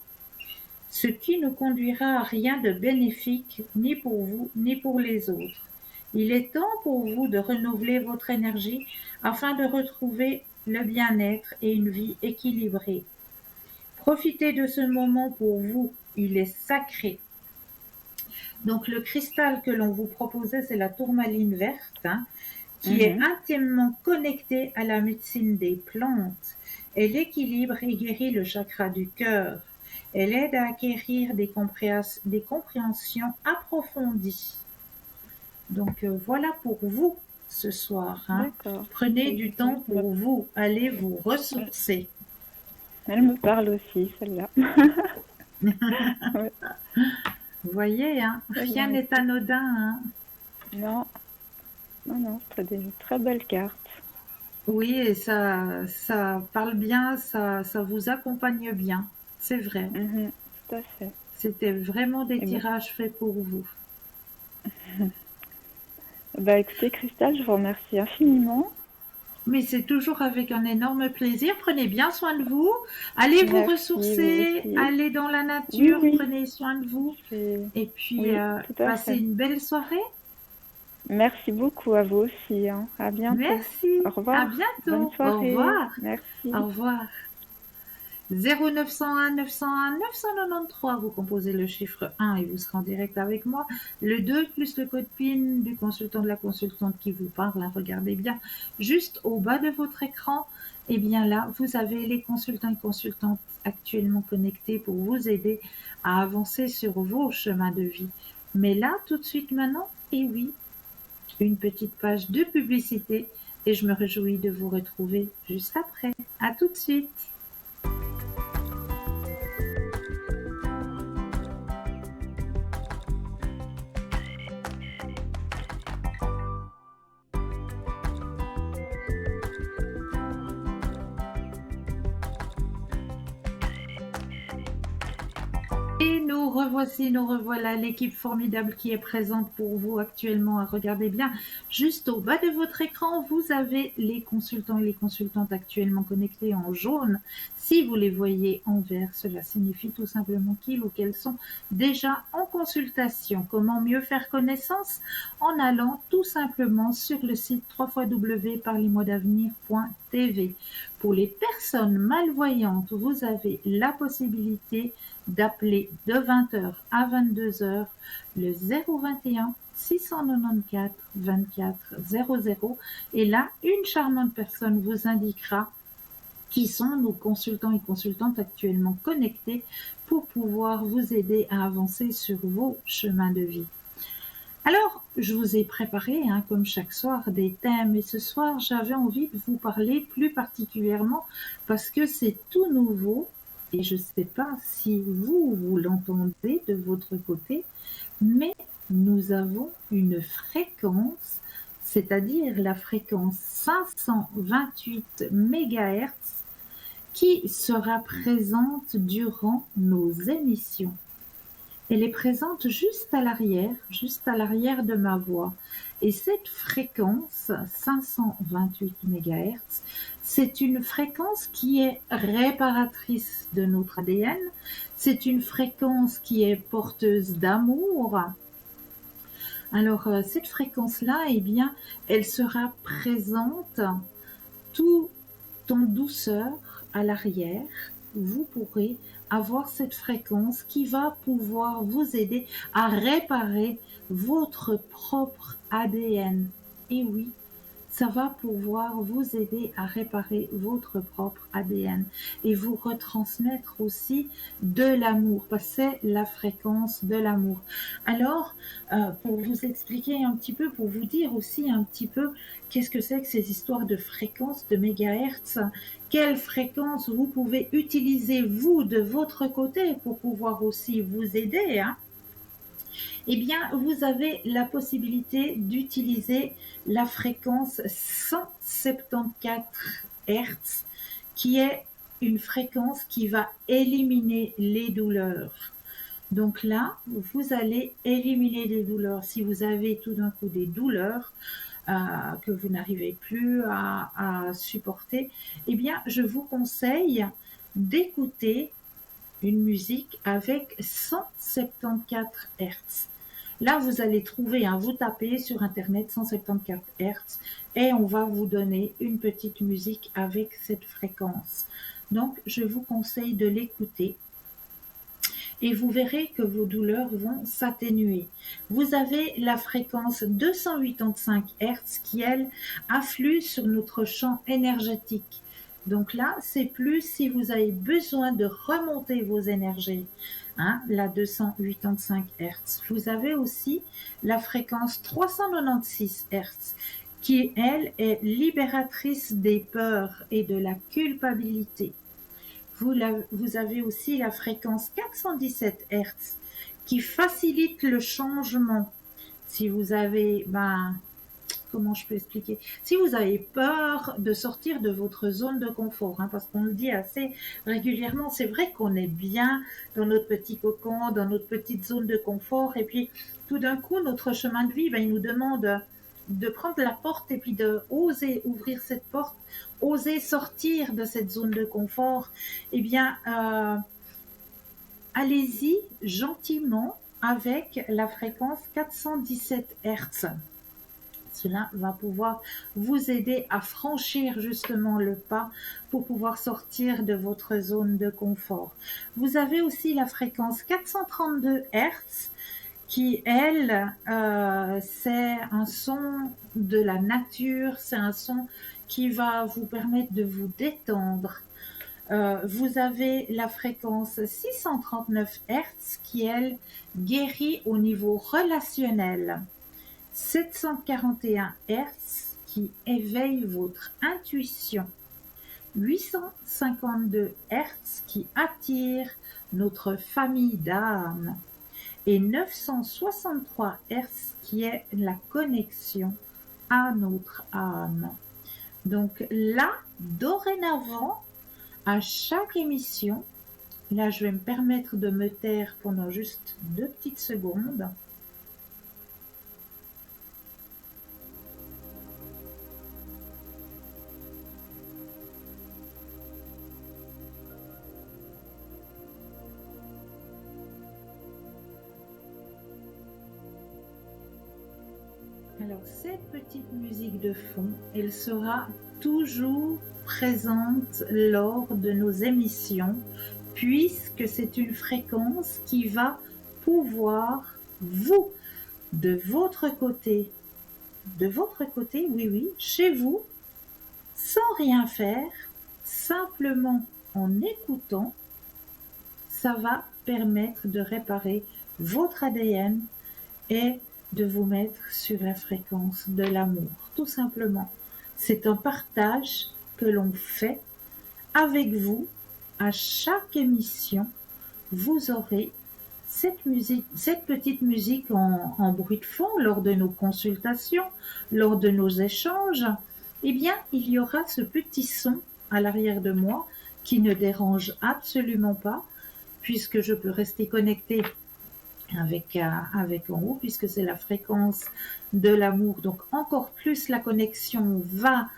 ce qui ne conduira à rien de bénéfique ni pour vous ni pour les autres. Il est temps pour vous de renouveler votre énergie afin de retrouver le bien-être et une vie équilibrée. Profitez de ce moment pour vous, il est sacré. Donc le cristal que l'on vous proposait, c'est la tourmaline verte, hein, qui est Mhm. intimement connectée à la médecine des plantes. Elle équilibre et guérit le chakra du cœur. Elle aide à acquérir des compréhensions approfondies. Donc voilà pour vous. ce soir. Hein. D'accord. Prenez Oui, du oui, temps pour vous, allez vous ressourcer. elle me parle aussi, celle-là. Ouais, Vous voyez, hein, très rien bien n'est aussi. anodin. Hein. Non, non, non, c'est des très belles cartes. Oui, et ça parle bien, ça vous accompagne bien. C'est vrai. Mhm, tout à fait. C'était vraiment des Et ben, tirages faits pour vous. bah écoutez, Christelle, je vous remercie infiniment. Mais c'est toujours avec un énorme plaisir. Prenez bien soin de vous. Allez vous Merci, vous ressourcer, aussi. allez dans la Oui, nature, oui, prenez soin de vous. je vais... Et puis, Oui, tout à passez fait. une belle soirée. Merci beaucoup à vous aussi, hein. À bientôt. Au Merci. À revoir. Bonne bientôt. Au soirée. revoir. Au Merci. revoir. 0901 901 993, vous composez le chiffre 1 et vous serez en direct avec moi. Le 2 plus le code PIN du consultant, de la consultante qui vous parle. Hein, regardez bien, juste au bas de votre écran, et bien là, vous avez les consultants et consultantes actuellement connectés pour vous aider à avancer sur vos chemins de vie. Mais là, tout de suite maintenant, et oui, une petite page de publicité et je me réjouis de vous retrouver juste après. À tout de suite. Et nous revoici, nous revoilà, l'équipe formidable qui est présente pour vous actuellement. Regardez bien, juste au bas de votre écran, vous avez les consultants et les consultantes actuellement connectés en jaune. Si vous les voyez en vert, cela signifie tout simplement qu'ils ou qu'elles sont déjà en consultation. Comment mieux faire connaissance? En allant tout simplement sur le site www.parlez-moi-d'avenir.tv. Pour les personnes malvoyantes, vous avez la possibilité d'appeler de 20h à 22h le 021 694 24 00 et là, une charmante personne vous indiquera qui sont nos consultants et consultantes actuellement connectés pour pouvoir vous aider à avancer sur vos chemins de vie. Alors, je vous ai préparé, hein, comme chaque soir, des thèmes et ce soir, j'avais envie de vous parler plus particulièrement parce que c'est tout nouveau et je ne sais pas si vous l'entendez de votre côté, mais nous avons une fréquence, c'est-à-dire la fréquence 528 MHz qui sera présente durant nos émissions. Elle est présente juste à l'arrière de ma voix. Et cette fréquence, 528 MHz, c'est une fréquence qui est réparatrice de notre ADN. C'est une fréquence qui est porteuse d'amour. Alors, cette fréquence-là, eh bien, elle sera présente tout en douceur à l'arrière. Vous pourrez avoir cette fréquence qui va pouvoir vous aider à réparer votre propre ADN. Et oui, ça va pouvoir vous aider à réparer votre propre ADN et vous retransmettre aussi de l'amour, parce que c'est la fréquence de l'amour. Alors, pour vous expliquer un petit peu, pour vous dire aussi un petit peu qu'est-ce que c'est que ces histoires de fréquences, de mégahertz, quelle fréquence vous pouvez utiliser vous de votre côté pour pouvoir aussi vous aider, hein. Eh bien, vous avez la possibilité d'utiliser la fréquence 174 Hz, qui est une fréquence qui va éliminer les douleurs. Donc là, vous allez éliminer les douleurs. Si vous avez tout d'un coup des douleurs que vous n'arrivez plus à supporter, eh bien, je vous conseille d'écouter une musique avec 174 Hz. Là, vous allez trouver, hein, vous tapez sur Internet 174 Hz et on va vous donner une petite musique avec cette fréquence. Donc, je vous conseille de l'écouter et vous verrez que vos douleurs vont s'atténuer. Vous avez la fréquence 285 Hz qui, elle, afflue sur notre champ énergétique. Donc là, c'est plus si vous avez besoin de remonter vos énergies, hein, la 285 Hz. Vous avez aussi la fréquence 396 Hz qui, elle, est libératrice des peurs et de la culpabilité. Vous avez aussi la fréquence 417 Hz qui facilite le changement. Si vous avez, comment je peux expliquer? Si vous avez peur de sortir de votre zone de confort, parce qu'on le dit assez régulièrement, c'est vrai qu'on est bien dans notre petit cocon, dans notre petite zone de confort, et puis tout d'un coup, notre chemin de vie, il nous demande de prendre la porte et puis de oser ouvrir cette porte, oser sortir de cette zone de confort. Eh bien, allez-y gentiment avec la fréquence 417 Hz. Cela va pouvoir vous aider à franchir justement le pas pour pouvoir sortir de votre zone de confort. Vous avez aussi la fréquence 432 Hz qui, elle, c'est un son de la nature, c'est un son qui va vous permettre de vous détendre. Vous avez la fréquence 639 Hz qui, elle, guérit au niveau relationnel. 741 Hz qui éveille votre intuition. 852 Hz qui attire notre famille d'âme. Et 963 Hz qui est la connexion à notre âme. Donc là, dorénavant, à chaque émission, là je vais me permettre de me taire pendant juste 2 petites secondes. Alors cette petite musique de fond, elle sera toujours présente lors de nos émissions, puisque c'est une fréquence qui va pouvoir, vous, de votre côté, oui, chez vous, sans rien faire, simplement en écoutant, ça va permettre de réparer votre ADN et de vous mettre sur la fréquence de l'amour, tout simplement. C'est un partage que l'on fait avec vous. À chaque émission, vous aurez cette petite musique en bruit de fond lors de nos consultations, lors de nos échanges. Eh bien, il y aura ce petit son à l'arrière de moi qui ne dérange absolument pas, puisque je peux rester connectée avec en haut, puisque c'est la fréquence de l'amour. Donc encore plus la connexion va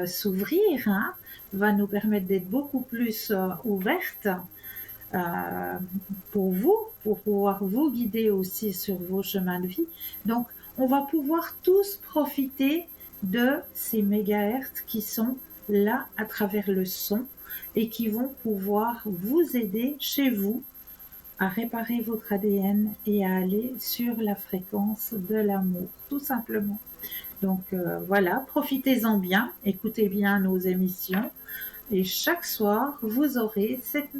s'ouvrir, va nous permettre d'être beaucoup plus ouverte pour vous, pour pouvoir vous guider aussi sur vos chemins de vie. Donc on va pouvoir tous profiter de ces mégahertz qui sont là à travers le son et qui vont pouvoir vous aider chez vous à réparer votre ADN et à aller sur la fréquence de l'amour, tout simplement. Donc voilà, profitez-en bien, écoutez bien nos émissions et chaque soir, vous aurez cette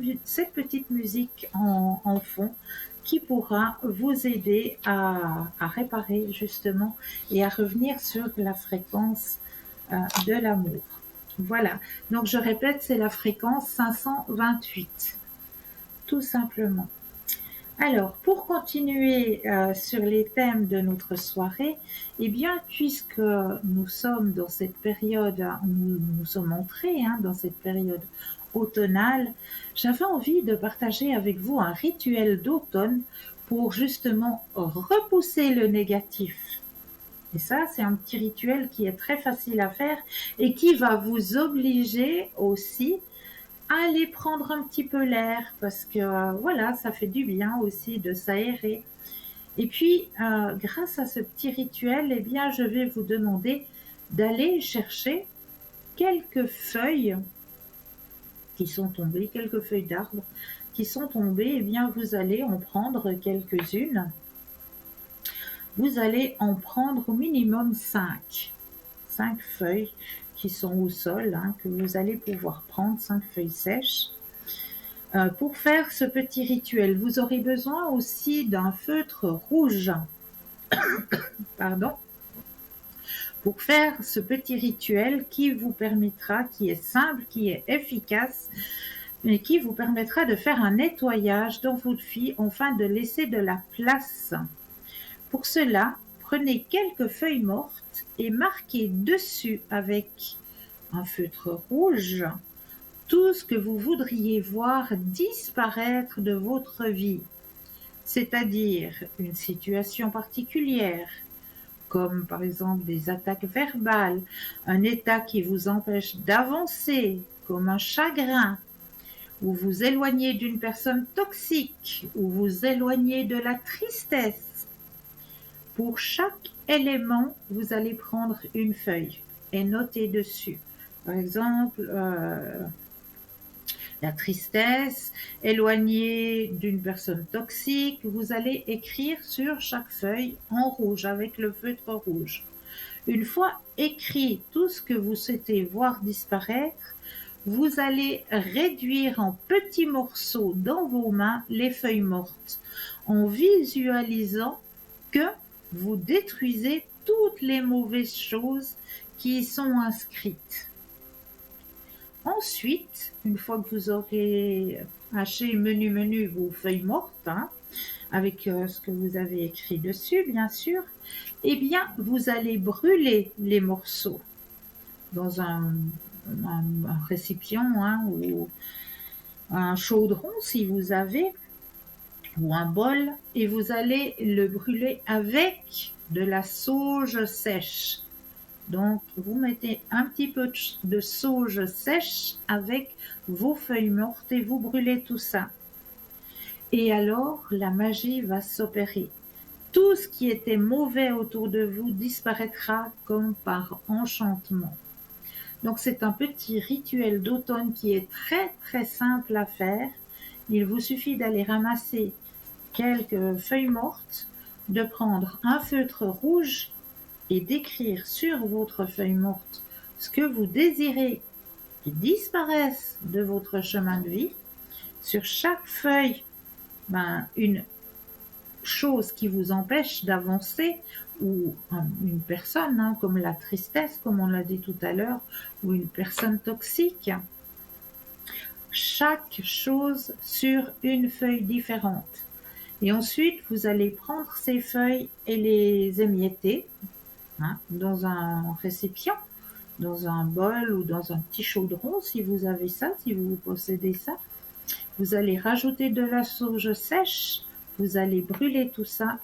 petite musique en fond qui pourra vous aider à réparer justement et à revenir sur la fréquence de l'amour. Voilà, donc je répète, c'est la fréquence 528, tout simplement. Alors, pour continuer sur les thèmes de notre soirée, eh bien, puisque nous sommes dans cette période, nous sommes entrés dans cette période automnale, j'avais envie de partager avec vous un rituel d'automne pour justement repousser le négatif. Et ça, c'est un petit rituel qui est très facile à faire et qui va vous obliger aussi aller prendre un petit peu l'air parce que voilà, ça fait du bien aussi de s'aérer. Et puis, grâce à ce petit rituel, eh bien, je vais vous demander d'aller chercher quelques feuilles qui sont tombées, quelques feuilles d'arbres qui sont tombées. Eh bien, vous allez en prendre quelques-unes. Vous allez en prendre au minimum 5 feuilles qui sont au sol, que vous allez pouvoir prendre, 5 feuilles sèches. Pour faire ce petit rituel, vous aurez besoin aussi d'un feutre rouge. Pardon. pour faire ce petit rituel qui vous permettra, qui est simple, qui est efficace, mais qui vous permettra de faire un nettoyage dans votre vie afin de laisser de la place. Pour cela, prenez quelques feuilles mortes et marquez dessus avec un feutre rouge tout ce que vous voudriez voir disparaître de votre vie, c'est-à-dire une situation particulière, comme par exemple des attaques verbales, un état qui vous empêche d'avancer, comme un chagrin, ou vous éloignez d'une personne toxique, ou vous éloignez de la tristesse. Pour chaque élément, vous allez prendre une feuille et noter dessus. Par exemple, la tristesse, éloigné d'une personne toxique, vous allez écrire sur chaque feuille en rouge avec le feutre rouge. Une fois écrit tout ce que vous souhaitez voir disparaître, vous allez réduire en petits morceaux dans vos mains les feuilles mortes en visualisant que vous détruisez toutes les mauvaises choses qui y sont inscrites. Ensuite, une fois que vous aurez haché menu vos feuilles mortes, avec ce que vous avez écrit dessus, bien sûr, eh bien, vous allez brûler les morceaux dans un récipient ou un chaudron si vous avez, ou un bol, et vous allez le brûler avec de la sauge sèche. Donc, vous mettez un petit peu de sauge sèche avec vos feuilles mortes et vous brûlez tout ça. Et alors, la magie va s'opérer. Tout ce qui était mauvais autour de vous disparaîtra comme par enchantement. Donc, c'est un petit rituel d'automne qui est très très simple à faire. Il vous suffit d'aller ramasser quelques feuilles mortes, de prendre un feutre rouge et d'écrire sur votre feuille morte ce que vous désirez qui disparaisse de votre chemin de vie. Sur chaque feuille, une chose qui vous empêche d'avancer, ou une personne, comme la tristesse, comme on l'a dit tout à l'heure, ou une personne toxique. Chaque chose sur une feuille différente. Et ensuite, vous allez prendre ces feuilles et les émietter dans un récipient, dans un bol ou dans un petit chaudron si vous avez ça, si vous possédez ça. Vous allez rajouter de la sauge sèche, vous allez brûler tout ça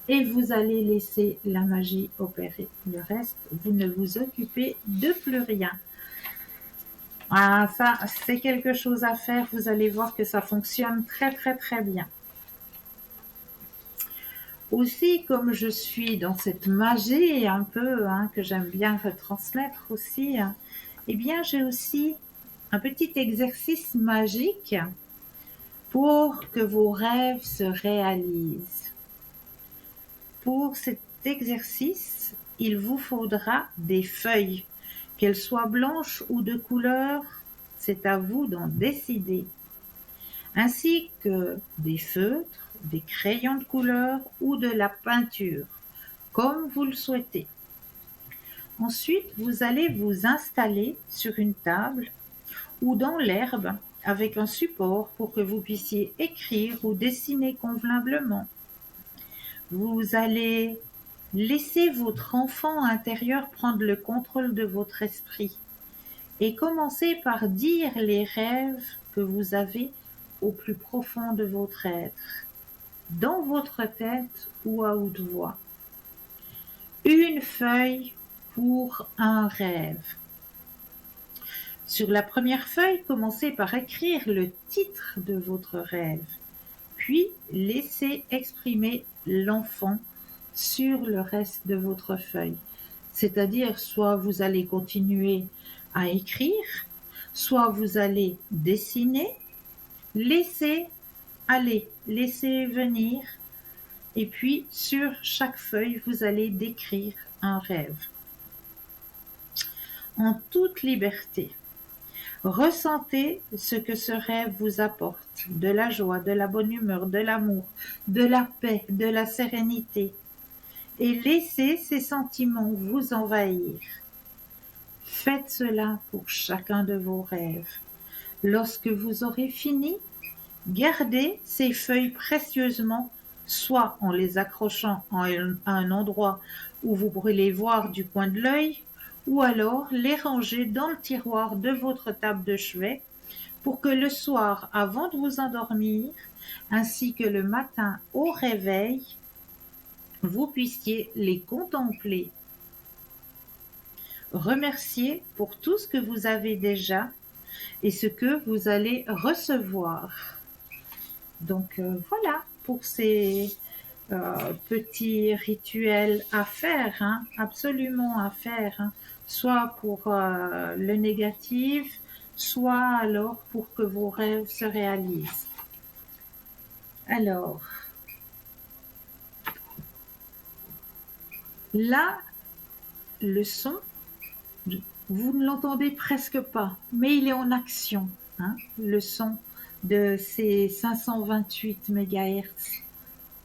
et vous allez laisser la magie opérer. Le reste, vous ne vous occupez de plus rien. Ça, c'est quelque chose à faire. Vous allez voir que ça fonctionne très très très bien. Aussi, comme je suis dans cette magie un peu que j'aime bien retransmettre aussi, eh bien j'ai aussi un petit exercice magique pour que vos rêves se réalisent. Pour cet exercice, il vous faudra des feuilles, qu'elles soient blanches ou de couleur, c'est à vous d'en décider, ainsi que des feutres, des crayons de couleur ou de la peinture, comme vous le souhaitez. Ensuite, vous allez vous installer sur une table ou dans l'herbe avec un support pour que vous puissiez écrire ou dessiner convenablement. Vous allez laisser votre enfant intérieur prendre le contrôle de votre esprit et commencer par dire les rêves que vous avez au plus profond de votre être, dans votre tête ou à haute voix. Une feuille pour un rêve. Sur la première feuille, commencez par écrire le titre de votre rêve, puis laissez exprimer l'enfant sur le reste de votre feuille. C'est-à-dire, soit vous allez continuer à écrire, soit vous allez dessiner, laisser aller, laisser venir, et puis sur chaque feuille, vous allez décrire un rêve. En toute liberté, ressentez ce que ce rêve vous apporte, de la joie, de la bonne humeur, de l'amour, de la paix, de la sérénité. et laissez ces sentiments vous envahir. Faites cela pour chacun de vos rêves. Lorsque vous aurez fini, gardez ces feuilles précieusement, soit en les accrochant à un endroit où vous pourrez les voir du coin de l'œil, ou alors les ranger dans le tiroir de votre table de chevet pour que le soir, avant de vous endormir, ainsi que le matin au réveil, vous puissiez les contempler. Remercier pour tout ce que vous avez déjà et ce que vous allez recevoir. Donc voilà pour ces petits rituels à faire, hein, absolument à faire, hein, soit pour le négatif, soit alors pour que vos rêves se réalisent. Alors, là, le son, vous ne l'entendez presque pas, mais il est en action, hein, le son de ces 528 MHz.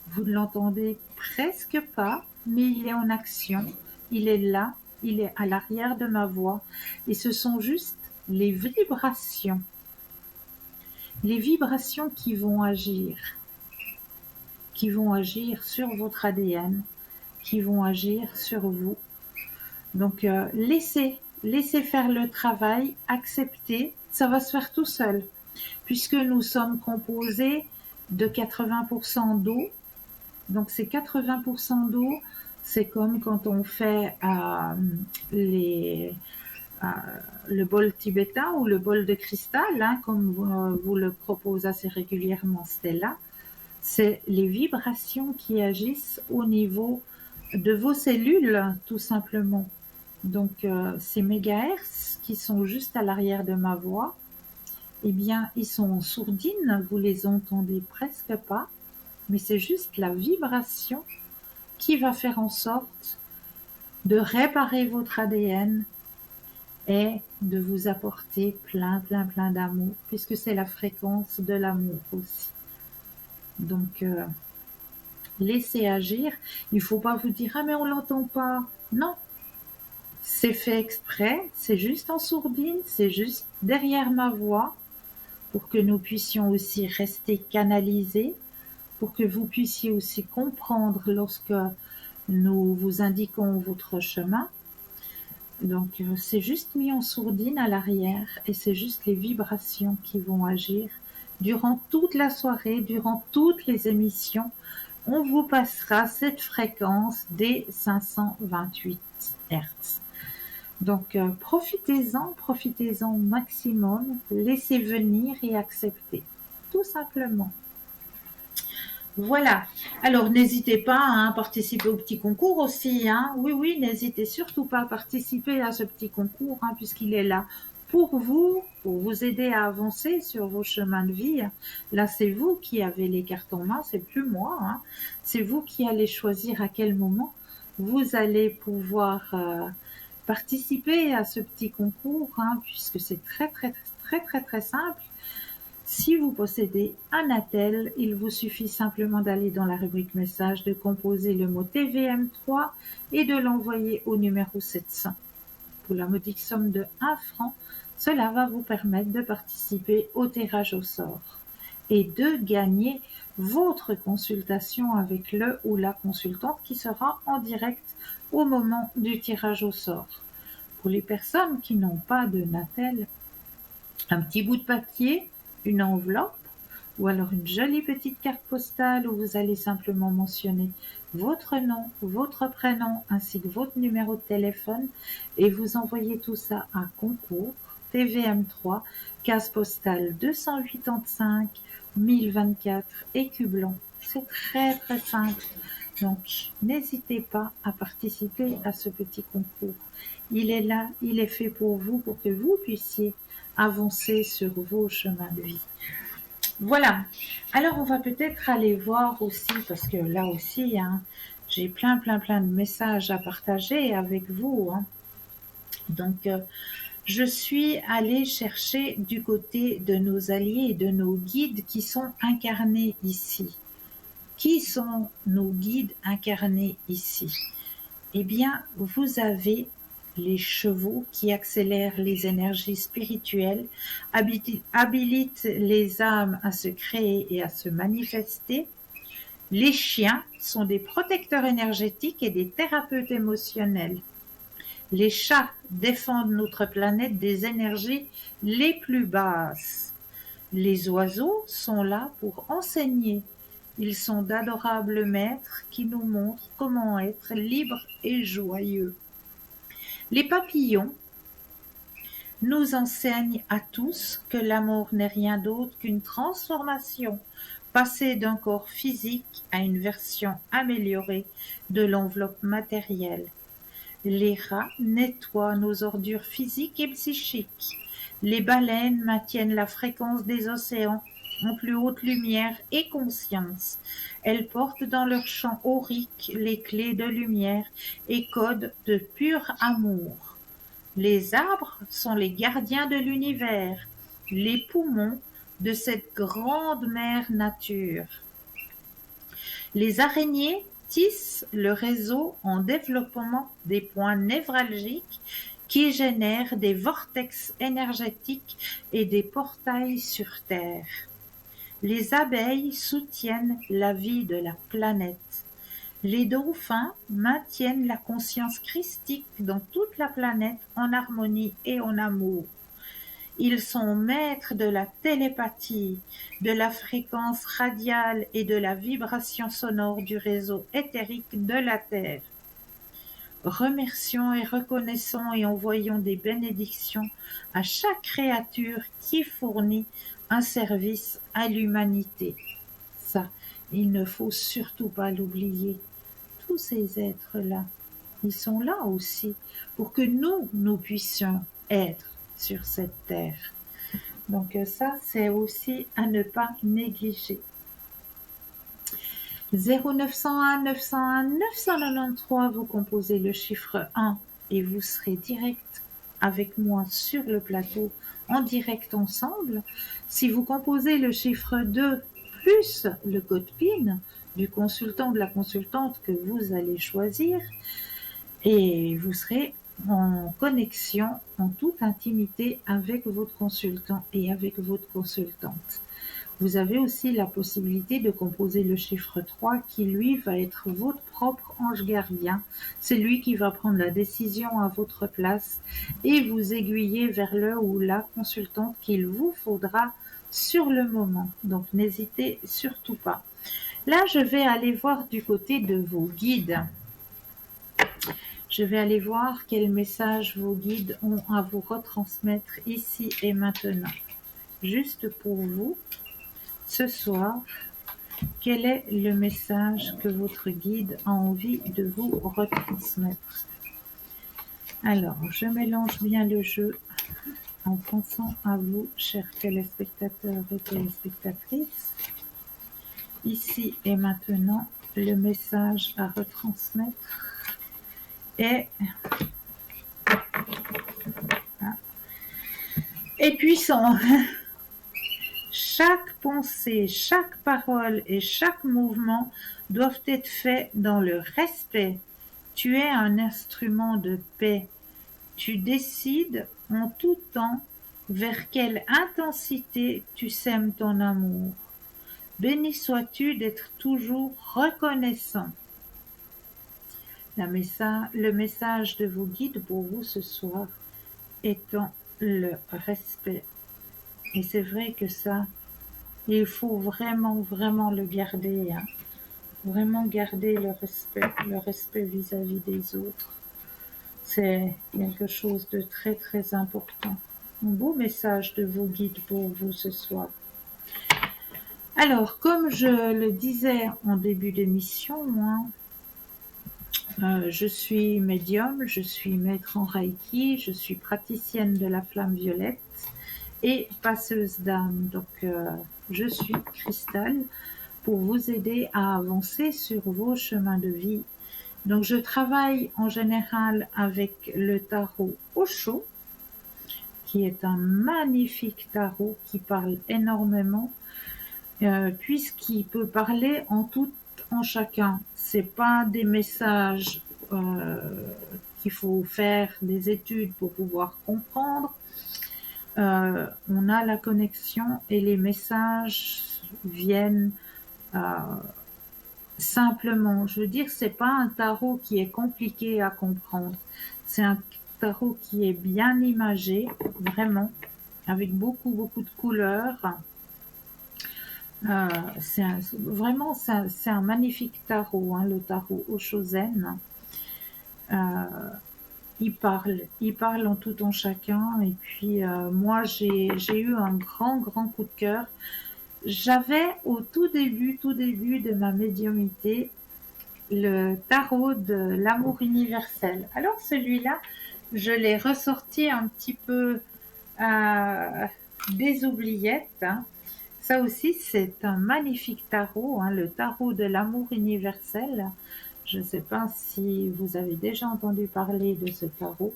Vous ne l'entendez presque pas, mais il est en action. Il est là, il est à l'arrière de ma voix. Et ce sont juste les vibrations. Les vibrations qui vont agir sur votre ADN, qui vont agir sur vous. Donc laissez faire le travail, acceptez, ça va se faire tout seul. Puisque nous sommes composés de 80% d'eau, donc ces 80% d'eau, c'est comme quand on fait le bol tibétain ou le bol de cristal, hein, comme vous le propose assez régulièrement Stella. C'est les vibrations qui agissent au niveau de vos cellules, tout simplement. Donc ces mégahertz qui sont juste à l'arrière de ma voix, eh bien, ils sont en sourdine, vous les entendez presque pas, mais c'est juste la vibration qui va faire en sorte de réparer votre ADN et de vous apporter plein d'amour, puisque c'est la fréquence de l'amour aussi. Donc, laissez agir. Il ne faut pas vous dire « Ah, mais on ne l'entend pas ». Non, c'est fait exprès, c'est juste en sourdine, c'est juste derrière ma voix pour que nous puissions aussi rester canalisés, pour que vous puissiez aussi comprendre lorsque nous vous indiquons votre chemin. Donc c'est juste mis en sourdine à l'arrière et c'est juste les vibrations qui vont agir durant toute la soirée, durant toutes les émissions. On vous passera cette fréquence des 528 Hz. Donc profitez-en au maximum, laissez venir et acceptez, tout simplement. Voilà. Alors, n'hésitez pas à participer au petit concours aussi. Hein. Oui, n'hésitez surtout pas à participer à ce petit concours, hein, puisqu'il est là pour vous aider à avancer sur vos chemins de vie. Là, c'est vous qui avez les cartes en main, c'est plus moi. Hein. C'est vous qui allez choisir à quel moment vous allez pouvoir participer à ce petit concours, hein, puisque c'est très simple. Si vous possédez un attel, il vous suffit simplement d'aller dans la rubrique message, de composer le mot TVM3 et de l'envoyer au numéro 700. Pour la modique somme de 1 franc, cela va vous permettre de participer au tirage au sort et de gagner votre consultation avec le ou la consultante qui sera en direct au moment du tirage au sort. Pour les personnes qui n'ont pas de Natel, un petit bout de papier, une enveloppe ou alors une jolie petite carte postale où vous allez simplement mentionner votre nom, votre prénom ainsi que votre numéro de téléphone et vous envoyez tout ça à concours TVM3, case postale 285 1024 Écublon. C'est très simple. Donc, n'hésitez pas à participer à ce petit concours. Il est là, il est fait pour vous, pour que vous puissiez avancer sur vos chemins de vie. Voilà. Alors, on va peut-être aller voir aussi, parce que là aussi, hein, j'ai plein de messages à partager avec vous. Hein. Donc, je suis allée chercher du côté de nos alliés et de nos guides qui sont incarnés ici. Qui sont nos guides incarnés ici? Eh bien, vous avez les chevaux qui accélèrent les énergies spirituelles, habilitent les âmes à se créer et à se manifester. Les chiens sont des protecteurs énergétiques et des thérapeutes émotionnels. Les chats défendent notre planète des énergies les plus basses. Les oiseaux sont là pour enseigner. Ils sont d'adorables maîtres qui nous montrent comment être libres et joyeux. Les papillons nous enseignent à tous que l'amour n'est rien d'autre qu'une transformation, passer d'un corps physique à une version améliorée de l'enveloppe matérielle. Les rats nettoient nos ordures physiques et psychiques. Les baleines maintiennent la fréquence des océans en plus haute lumière et conscience. Elles portent dans leur champ aurique les clés de lumière et codes de pur amour. Les arbres sont les gardiens de l'univers, les poumons de cette grande mère nature. Les araignées tissent le réseau en développant des points névralgiques qui génèrent des vortex énergétiques et des portails sur Terre. Les abeilles soutiennent la vie de la planète. Les dauphins maintiennent la conscience christique dans toute la planète en harmonie et en amour. Ils sont maîtres de la télépathie, de la fréquence radiale et de la vibration sonore du réseau éthérique de la Terre. Remercions et reconnaissons et envoyons des bénédictions à chaque créature qui fournit un service à l'humanité. Ça, il ne faut surtout pas l'oublier. Tous ces êtres-là, ils sont là aussi pour que nous puissions être sur cette terre. Donc ça, c'est aussi à ne pas négliger. 0901 901 993, vous composez le chiffre 1 et vous serez direct avec moi sur le plateau, en direct ensemble. Si vous composez le chiffre 2 plus le code PIN du consultant, de la consultante que vous allez choisir, et vous serez en connexion, en toute intimité avec votre consultant et avec votre consultante. Vous avez aussi la possibilité de composer le chiffre 3 qui, lui, va être votre propre ange gardien. C'est lui qui va prendre la décision à votre place et vous aiguiller vers le ou la consultante qu'il vous faudra sur le moment. Donc, n'hésitez surtout pas. Là, je vais aller voir du côté de vos guides. Je vais aller voir quel message vos guides ont à vous retransmettre ici et maintenant. Juste pour vous, ce soir, quel est le message que votre guide a envie de vous retransmettre? Alors, je mélange bien le jeu en pensant à vous, chers téléspectateurs et téléspectatrices. Ici et maintenant, le message à retransmettre est puissant. Chaque pensée, chaque parole et chaque mouvement doivent être faits dans le respect. Tu es un instrument de paix. Tu décides en tout temps vers quelle intensité tu sèmes ton amour. Béni sois-tu d'être toujours reconnaissant. Le message de vos guides pour vous ce soir étant le respect. Et c'est vrai que ça, il faut vraiment, vraiment le garder. Hein. Vraiment garder le respect vis-à-vis des autres. C'est quelque chose de très, très important. Un beau message de vos guides pour vous ce soir. Alors, comme je le disais en début d'émission, moi, je suis médium, je suis maître en Reiki, je suis praticienne de la flamme violette et passeuse d'âme. Donc, je suis Cristal pour vous aider à avancer sur vos chemins de vie. Donc, je travaille en général avec le tarot Osho, qui est un magnifique tarot qui parle énormément, puisqu'il peut parler en toute en chacun. C'est pas des messages qu'il faut faire des études pour pouvoir comprendre. On a la connexion et les messages viennent euh, simplement. Je veux dire, c'est pas un tarot qui est compliqué à comprendre. C'est un tarot qui est bien imagé, vraiment, avec beaucoup de couleurs. Vraiment, c'est un magnifique tarot, hein, le tarot Oshozen. Euh, il parle en tout en chacun. Et puis, moi, j'ai eu un grand coup de cœur. J'avais au tout début de ma médiumnité, le tarot de l'amour universel. Alors celui-là, je l'ai ressorti un petit peu des oubliettes, hein. Ça aussi, c'est un magnifique tarot, hein, le tarot de l'amour universel. Je ne sais pas si vous avez déjà entendu parler de ce tarot.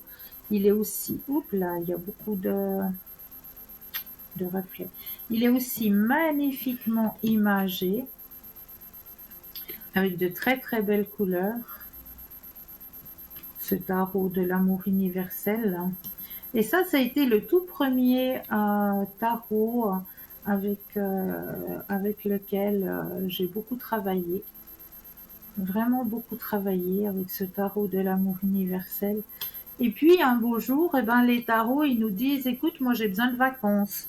Il est aussi, oups là, il y a beaucoup de reflets. Il est aussi magnifiquement imagé, avec de très belles couleurs, ce tarot de l'amour universel. Et ça a été le tout premier tarot avec lequel j'ai beaucoup travaillé. Vraiment beaucoup travaillé avec ce tarot de l'amour universel. Et puis un beau jour, eh ben, les tarots, ils nous disent, écoute, moi j'ai besoin de vacances.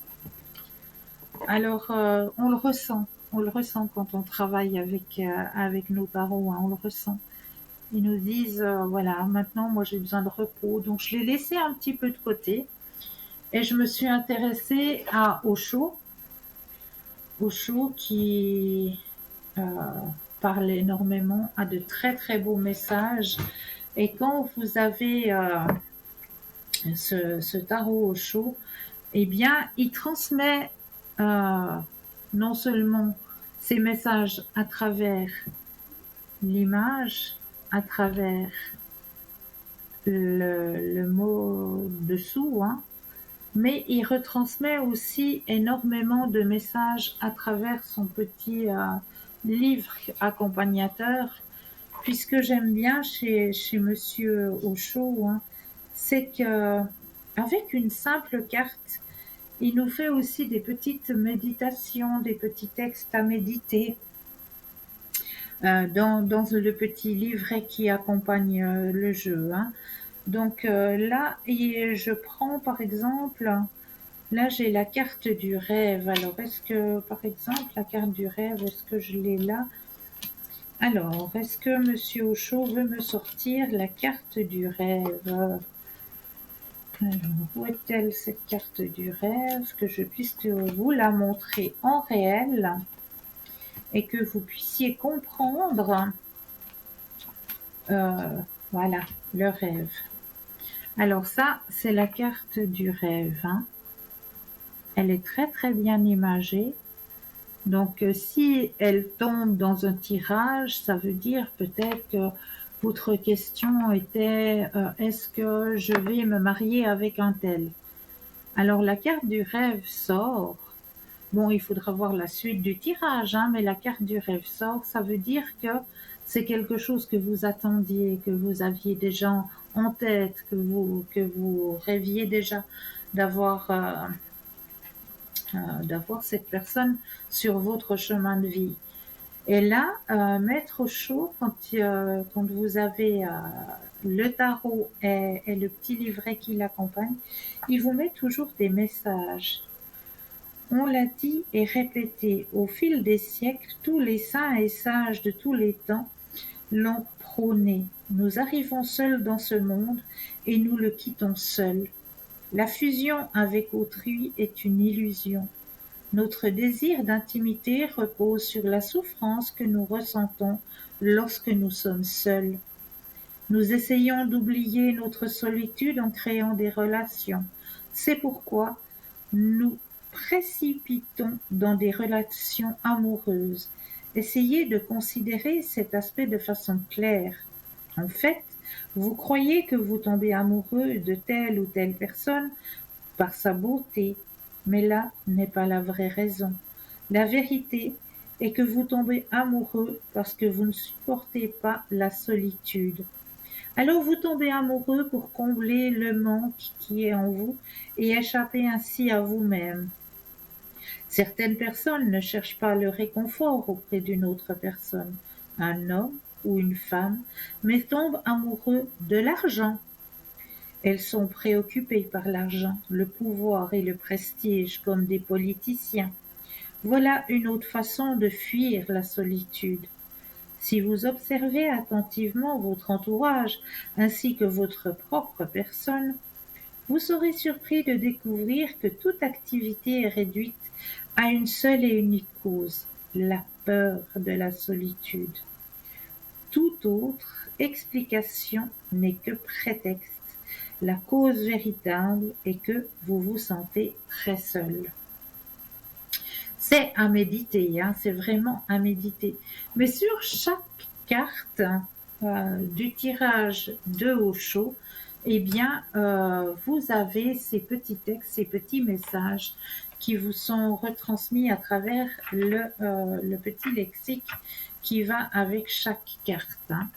Alors on le ressent quand on travaille avec nos tarots, hein, on le ressent. Ils nous disent, voilà, maintenant moi j'ai besoin de repos. Donc je l'ai laissé un petit peu de côté et je me suis intéressée à Osho. Osho qui parle énormément, a de très beaux messages. Et quand vous avez ce tarot Osho, eh bien, il transmet non seulement ces messages à travers l'image, à travers le mot dessous, hein, mais il retransmet aussi énormément de messages à travers son petit livre accompagnateur. Puis ce que j'aime bien chez Monsieur Osho, hein, c'est que avec une simple carte, il nous fait aussi des petites méditations, des petits textes à méditer dans le petit livret qui accompagne le jeu, hein. Donc là, je prends par exemple, là j'ai la carte du rêve. Alors est-ce que par exemple la carte du rêve, est-ce que je l'ai là? Alors, est-ce que Monsieur Osho veut me sortir la carte du rêve? Alors, où est-elle cette carte du rêve? Que je puisse vous la montrer en réel et que vous puissiez comprendre, voilà, le rêve. Alors ça, c'est la carte du rêve, hein. Elle est très bien imagée. Donc si elle tombe dans un tirage, ça veut dire peut-être que votre question était est-ce que je vais me marier avec un tel? Alors la carte du rêve sort. Bon, il faudra voir la suite du tirage, hein, mais la carte du rêve sort, ça veut dire que c'est quelque chose que vous attendiez, que vous aviez déjà en tête, que vous rêviez déjà d'avoir cette personne sur votre chemin de vie. Et là, Maître Osho, quand vous avez le tarot et le petit livret qui l'accompagne, il vous met toujours des messages. On l'a dit et répété, au fil des siècles, tous les saints et sages de tous les temps l'ont prôné. Nous arrivons seuls dans ce monde et nous le quittons seuls. La fusion avec autrui est une illusion. Notre désir d'intimité repose sur la souffrance que nous ressentons lorsque nous sommes seuls. Nous essayons d'oublier notre solitude en créant des relations. C'est pourquoi nous précipitons dans des relations amoureuses. Essayez de considérer cet aspect de façon claire. En fait, vous croyez que vous tombez amoureux de telle ou telle personne par sa beauté, mais là n'est pas la vraie raison. La vérité et que vous tombez amoureux parce que vous ne supportez pas la solitude. Alors vous tombez amoureux pour combler le manque qui est en vous et échapper ainsi à vous-même. Certaines personnes ne cherchent pas le réconfort auprès d'une autre personne, un homme ou une femme, mais tombent amoureux de l'argent. Elles sont préoccupées par l'argent, le pouvoir et le prestige comme des politiciens. Voilà une autre façon de fuir la solitude. Si vous observez attentivement votre entourage ainsi que votre propre personne, vous serez surpris de découvrir que toute activité est réduite à une seule et unique cause, la peur de la solitude. Toute autre explication n'est que prétexte. La cause véritable est que vous vous sentez très seul. C'est à méditer, hein, c'est vraiment à méditer. Mais sur chaque carte du tirage de Osho, eh bien, vous avez ces petits textes, ces petits messages qui vous sont retransmis à travers le petit lexique qui va avec chaque carte. Hein.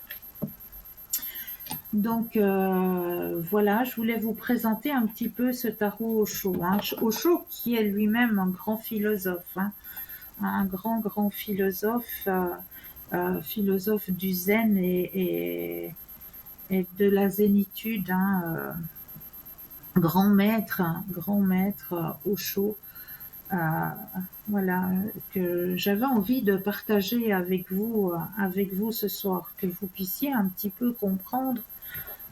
Donc voilà, je voulais vous présenter un petit peu ce tarot Osho. Hein. Osho qui est lui-même un grand philosophe, hein. Un grand philosophe, philosophe du zen et de la zénitude, hein, grand maître Osho. Euh, voilà, que j'avais envie de partager avec vous ce soir, que vous puissiez un petit peu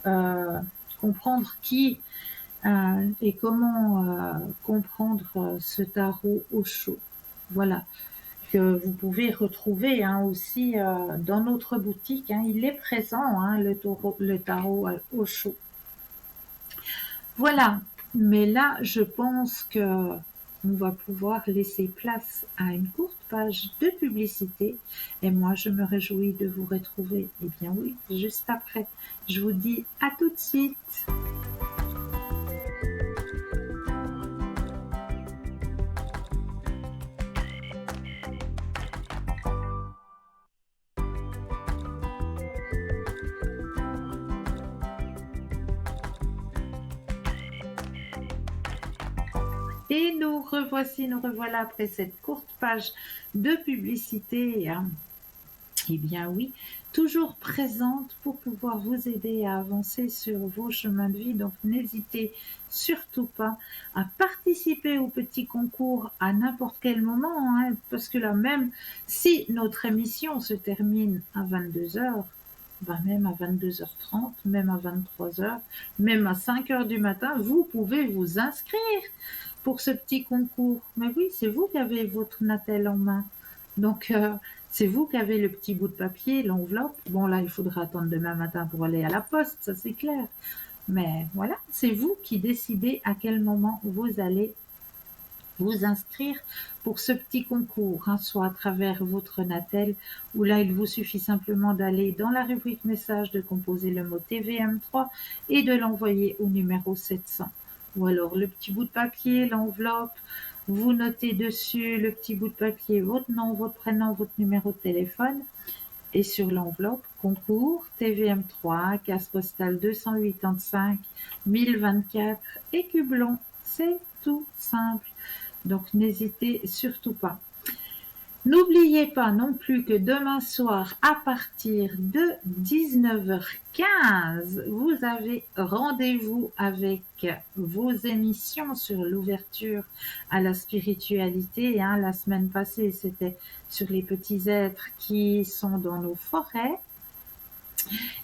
euh, comprendre qui et comment comprendre ce tarot Osho. Voilà, que vous pouvez retrouver hein, aussi dans notre boutique. Hein, il est présent, hein, le tarot Osho. Voilà, mais là, je pense que on va pouvoir laisser place à une courte page de publicité. Et moi, je me réjouis de vous retrouver. Eh bien oui, juste après. Je vous dis à tout de suite. Et nous revoilà après cette courte page de publicité. Hein. Eh bien oui, toujours présente pour pouvoir vous aider à avancer sur vos chemins de vie. Donc n'hésitez surtout pas à participer au petit concours à n'importe quel moment, hein, parce que là même, si notre émission se termine à 22h, ben même à 22h30, même à 23h, même à 5h du matin, vous pouvez vous inscrire pour ce petit concours. Mais oui, c'est vous qui avez votre Natel en main. Donc, c'est vous qui avez le petit bout de papier, l'enveloppe. Bon, là, il faudra attendre demain matin pour aller à la poste, ça c'est clair. Mais voilà, c'est vous qui décidez à quel moment vous allez vous inscrire pour ce petit concours, hein, soit à travers votre Natel, où là, il vous suffit simplement d'aller dans la rubrique message, de composer le mot TVM3 et de l'envoyer au numéro 700. Ou alors le petit bout de papier, l'enveloppe, vous notez dessus le petit bout de papier, votre nom, votre prénom, votre numéro de téléphone. Et sur l'enveloppe, concours TVM3, case postale 285 1024 Écublon. C'est tout simple. Donc n'hésitez surtout pas. N'oubliez pas non plus que demain soir, à partir de 19h15, vous avez rendez-vous avec vos émissions sur l'ouverture à la spiritualité. Hein. La semaine passée, c'était sur les petits êtres qui sont dans nos forêts.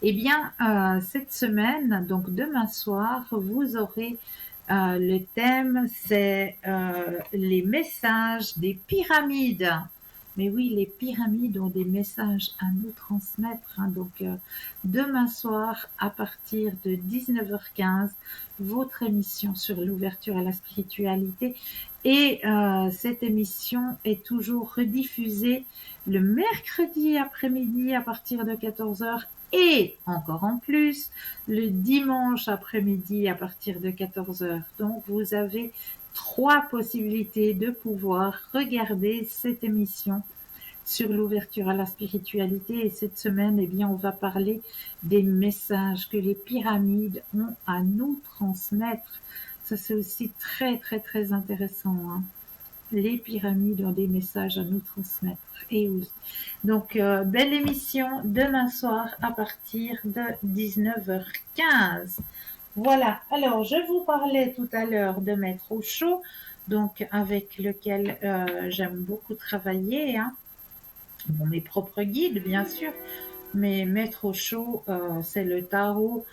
Eh bien, cette semaine, donc demain soir, vous aurez le thème, c'est les messages des pyramides. Mais oui, les pyramides ont des messages à nous transmettre. Hein. Donc, demain soir, à partir de 19h15, votre émission sur l'ouverture à la spiritualité. Et cette émission est toujours rediffusée le mercredi après-midi à partir de 14h et encore en plus le dimanche après-midi à partir de 14h. Donc, vous avez 3 possibilités de pouvoir regarder cette émission sur l'ouverture à la spiritualité. Et cette semaine, eh bien, on va parler des messages que les pyramides ont à nous transmettre. Ça, c'est aussi très, très, très intéressant, hein. Les pyramides ont des messages à nous transmettre. Et oui. Donc, belle émission demain soir à partir de 19h15. Voilà. Alors, je vous parlais tout à l'heure de Maître Osho, donc avec lequel j'aime beaucoup travailler, hein. Bon, mes propres guides, bien sûr, mais Maître Osho, c'est le tarot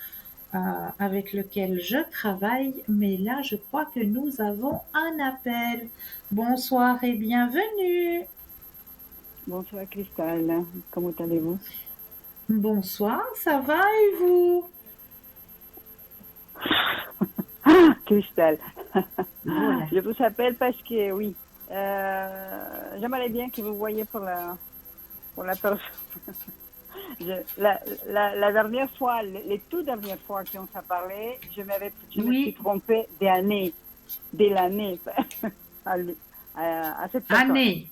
avec lequel je travaille. Mais là, je crois que nous avons un appel. Bonsoir et bienvenue. Bonsoir Cristal, comment allez-vous? Bonsoir, ça va et vous? Cristal, Voilà. je vous appelle parce que oui, j'aimerais bien que vous voyiez pour la personne. La dernière fois, les toutes dernières fois qu'on s'est parlé, je me suis Oui, trompée dès l'année à, à cette personne. Année.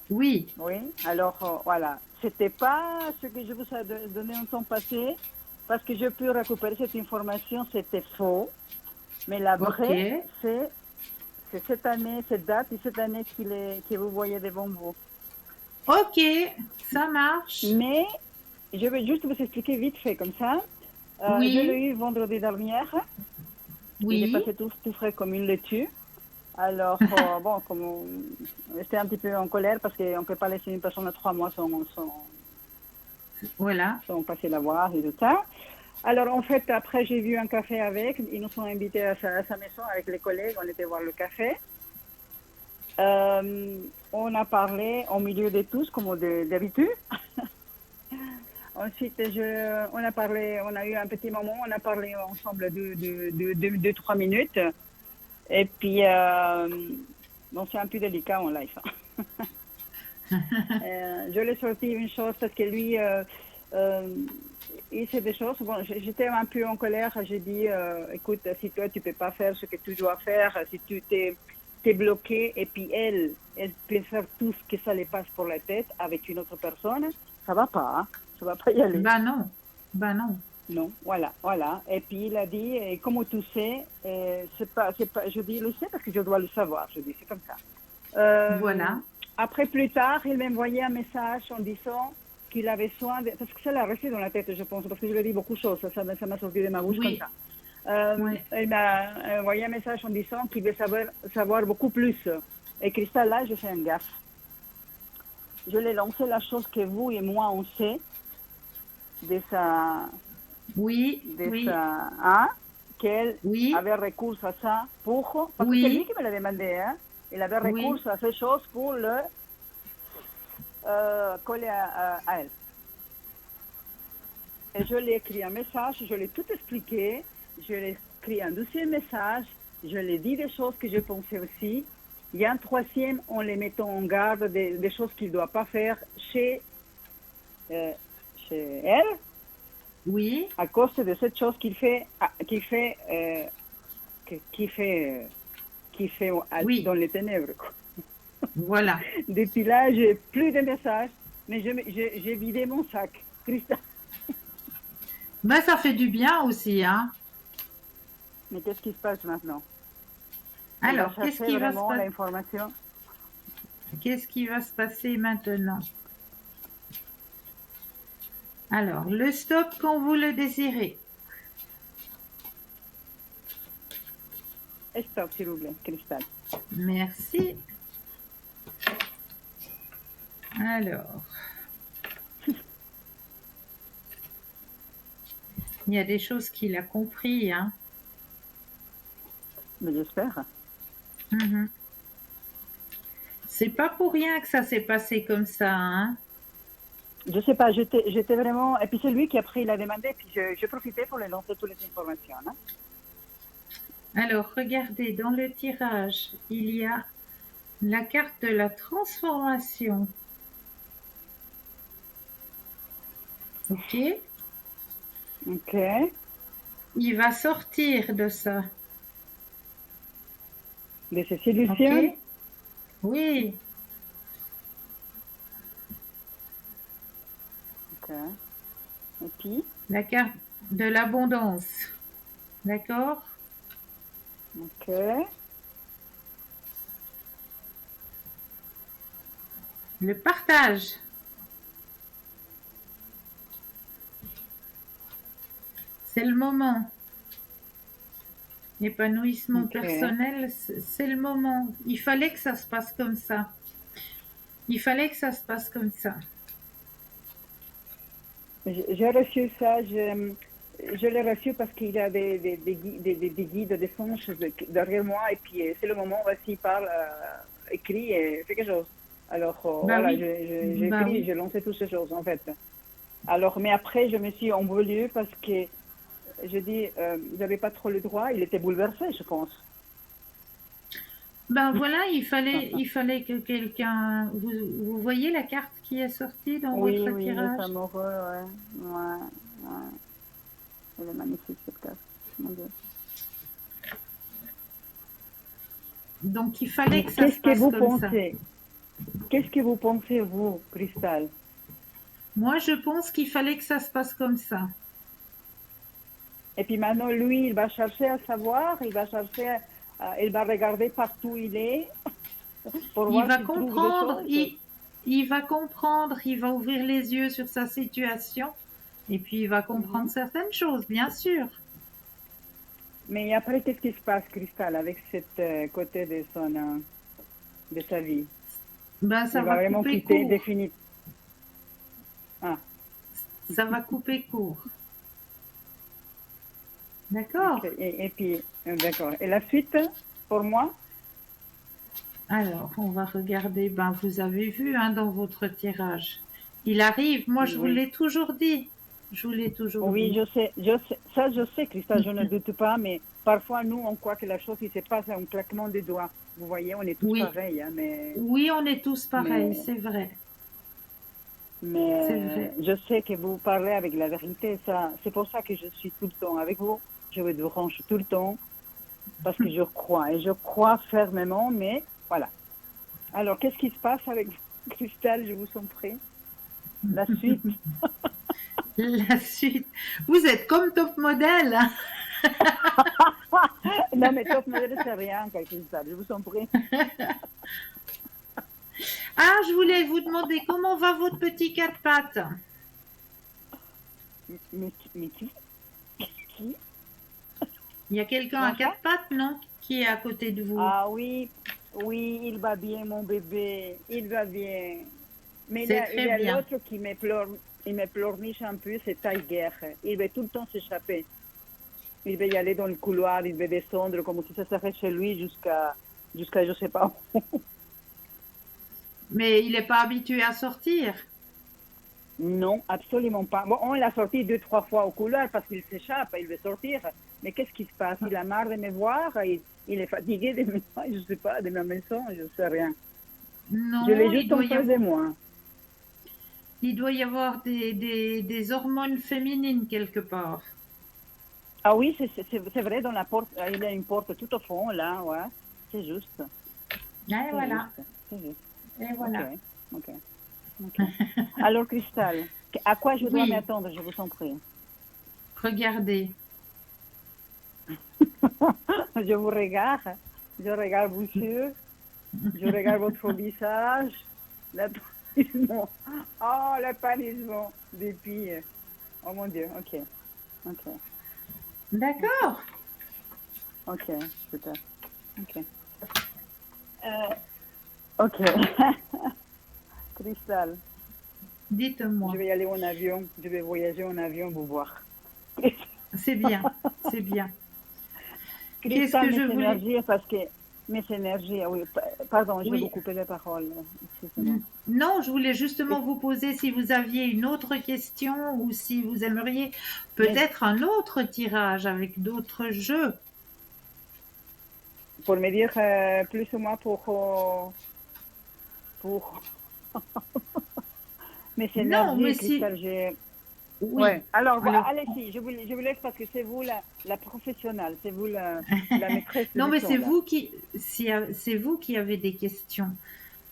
Oui, Oui, alors voilà, c'était pas ce que je vous ai donné en temps passé, parce que je peux récupérer cette information, c'était faux. Mais la ok. vraie, c'est cette année, cette date et cette année que vous voyez devant vous. Ok, ça marche. Mais je vais juste vous expliquer vite fait comme ça. Je Oui, l'ai eu vendredi dernier. Il est oui. passé tout frais comme une laitue. Alors, bon, j'étais un petit peu en colère parce qu'on ne peut pas laisser une personne à 3 mois Voilà. sans passer la voir et tout ça. Alors, en fait, après, j'ai vu un café avec. Ils nous ont invités à sa maison avec les collègues. On était voir le café. On a parlé au milieu de tous, comme d'habitude. Ensuite, on a parlé, on a eu un petit moment, on a parlé ensemble de 3 minutes. Et puis, bon, c'est un peu délicat en live. Je l'ai sorti une chose parce que lui, il sait des choses. Bon, j'étais un peu en colère. J'ai dit, écoute, si toi, tu peux pas faire ce que tu dois faire, si tu t'es bloqué, et puis elle peut faire tout ce que ça lui passe pour la tête avec une autre personne, ça va pas, hein, ça va pas y aller. Bah non, bah non. Non, voilà, voilà. Et puis il a dit, et comme tu sais, c'est pas, je dis, le sais parce que je dois le savoir. Je dis, c'est comme ça. Euh, Voilà. Après, plus tard, il m'a envoyé un message en disant qu'il avait soin de... Parce que ça l'a resté dans la tête, je pense, parce que je lui ai dit beaucoup de choses. Ça m'a sorti de ma bouche comme Oui, ça. ouais. Il m'a envoyé un message en disant qu'il veut savoir beaucoup plus. Et Cristal, là, je fais un gaffe. Je lui ai lancé la chose que vous et moi, on sait de sa... Oui, De oui, sa hein, qu'elle oui, avait recours à ça pour... Parce que c'est lui oui, qui me l'a demandé, hein. Il avait recours oui. à ces choses pour le coller à elle. Et je lui ai écrit un message, je lui ai tout expliqué, je lui ai écrit un deuxième message, je lui ai dit des choses que je pensais aussi. Il y a un troisième en les mettant en garde des choses qu'il ne doit pas faire euh, chez elle, Oui, à cause de cette chose qu'il fait oui, dans les ténèbres, quoi. voilà. Depuis là, j'ai plus de messages, mais j'ai vidé mon sac. Christa, Ben, ça fait du bien aussi, hein. mais qu'est-ce qui se passe maintenant? Il va Alors, chercher vraiment l'information. qu'est-ce qui va se passer maintenant? Alors, le stop quand vous le désirez. Stop, s'il vous plaît, Cristal. Merci. Alors, il y a des choses qu'il a compris, hein. Mais j'espère. Mhm. C'est pas pour rien que ça s'est passé comme ça, hein. Je sais pas, j'étais vraiment. Et puis c'est lui qui après il a demandé, puis je profitais pour lui lancer toutes les informations, hein. Alors, regardez, dans le tirage, il y a la carte de la transformation. Ok? Ok. Il va sortir de ça. De ces Ok? solutions. Oui. Ok. Et puis, La carte de l'abondance. D'accord? ok. Le partage. C'est le moment. Épanouissement Ok. personnel, c'est le moment. Il fallait que ça se passe comme ça. Il fallait que ça se passe comme ça. J'ai reçu ça, je l'ai reçu parce qu'il y a des guides, des songes derrière moi, et puis c'est le moment où il parle, écrit et fait quelque chose. Alors Bah voilà, oui, j'ai bah écrit, oui. j'ai lancé toutes ces choses en fait. Alors, mais après, je me suis envolée parce que je dis, j'avais pas trop le droit, il était bouleversé, je pense. Ben voilà, il fallait que quelqu'un. Vous voyez la carte qui est sortie dans Oui, votre oui, les tirage? amoureux, ouais. Ouais, ouais. Elle est magnifique cette carte. Mon Dieu. Donc il fallait Mais que ça se qu'est-ce que passe vous comme ça. pensez? Qu'est-ce que vous pensez, vous, Cristal? Moi, je pense qu'il fallait que ça se passe comme ça. Et puis maintenant, lui, il va chercher à savoir, il va chercher, il va regarder partout où il est pour Il voir va s'il trouve des comprendre, choses. il va comprendre, il va ouvrir les yeux sur sa situation et puis il va comprendre Mhm. certaines choses, bien sûr. Mais après, qu'est-ce qui se passe, Cristal, avec cette côté de sa vie? Ben Il ça va va vraiment couper quitter court. définitivement. Ah, Ça va couper court. ok. D'accord? Et puis, d'accord. Et la suite, pour moi? Alors, on va regarder. Ben, vous avez vu hein, dans votre tirage. Il arrive. Moi, je vous Oui. l'ai toujours dit. Je vous l'ai toujours Oui, dit. ça je sais, Christa, je ne doute pas, mais parfois nous, on croit que la chose, il se passe à un claquement des doigts. Vous voyez, on est tous Oui, pareils, hein, oui, on est tous pareils, mais, c'est vrai. C'est mais vrai. je sais que vous parlez avec la vérité, ça, c'est pour ça que je suis tout le temps avec vous. Je vous dérange tout le temps, parce que je crois, et je crois fermement, mais voilà. Alors, qu'est-ce qui se passe avec vous, Christelle, je vous en prie? La suite. La suite. Vous êtes comme top modèle, hein. Non, mais top modèle, c'est rien, Christelle, je vous en prie. Ah, je voulais vous demander comment va votre petit quatre pattes. Mais qui? Il y a quelqu'un à Comment ça? quatre pattes, non? Qui est à côté de vous. Ah oui, oui, il va bien, mon bébé, il va bien. Mais C'est il très y a bien. l'autre qui me pleure, il me pleurniche un peu, c'est Tiger. Il veut tout le temps s'échapper. Il veut y aller dans le couloir, il veut descendre comme si ça serait chez lui jusqu'à je sais pas où. Mais il n'est pas habitué à sortir. Non, absolument pas. Bon, on l'a sorti 2, 3 fois au couloir parce qu'il s'échappe, il veut sortir. Mais qu'est-ce qui se passe? Il a marre de me voir, il est fatigué de me voir, je sais pas, de ma maison, je sais rien. Je l'ai Non, juste en face de moi. il doit y avoir des hormones féminines quelque part. Ah oui, c'est vrai, dans la porte, il y a une porte tout au fond, là, ouais. C'est juste, Et c'est voilà. juste, c'est juste. Et Ok, voilà. ok, ok. Alors, Cristal, à quoi je dois Oui, m'attendre, je vous en prie? regardez. Je regarde vos yeux, je regarde votre visage, l'épanouissement. Oh, l'épanouissement depuis. Oh mon Dieu, ok, ok, ok, D'accord. ok, super, ok. Ok. Cristal, je Dites-moi. vais y aller en avion, je vais voyager en avion vous voir. C'est bien. C'est bien. Qu'est-ce Cristal, que je mes voulais... énergies, parce que mes énergies, ah oui, pardon, je vais vous Oui. couper les paroles, excusez-moi. Non, je voulais justement vous poser si vous aviez une autre question ou si vous aimeriez Mais peut-être un autre tirage avec d'autres jeux. pour me dire plus ou moins pour mes Non, mais énergies, si... Cristal, j'ai... Oui. Ouais, alors Alors, allez-y, je vous laisse parce que c'est vous la professionnelle, c'est vous la maîtresse non, du mais temps c'est là. vous qui, c'est vous qui avez des questions.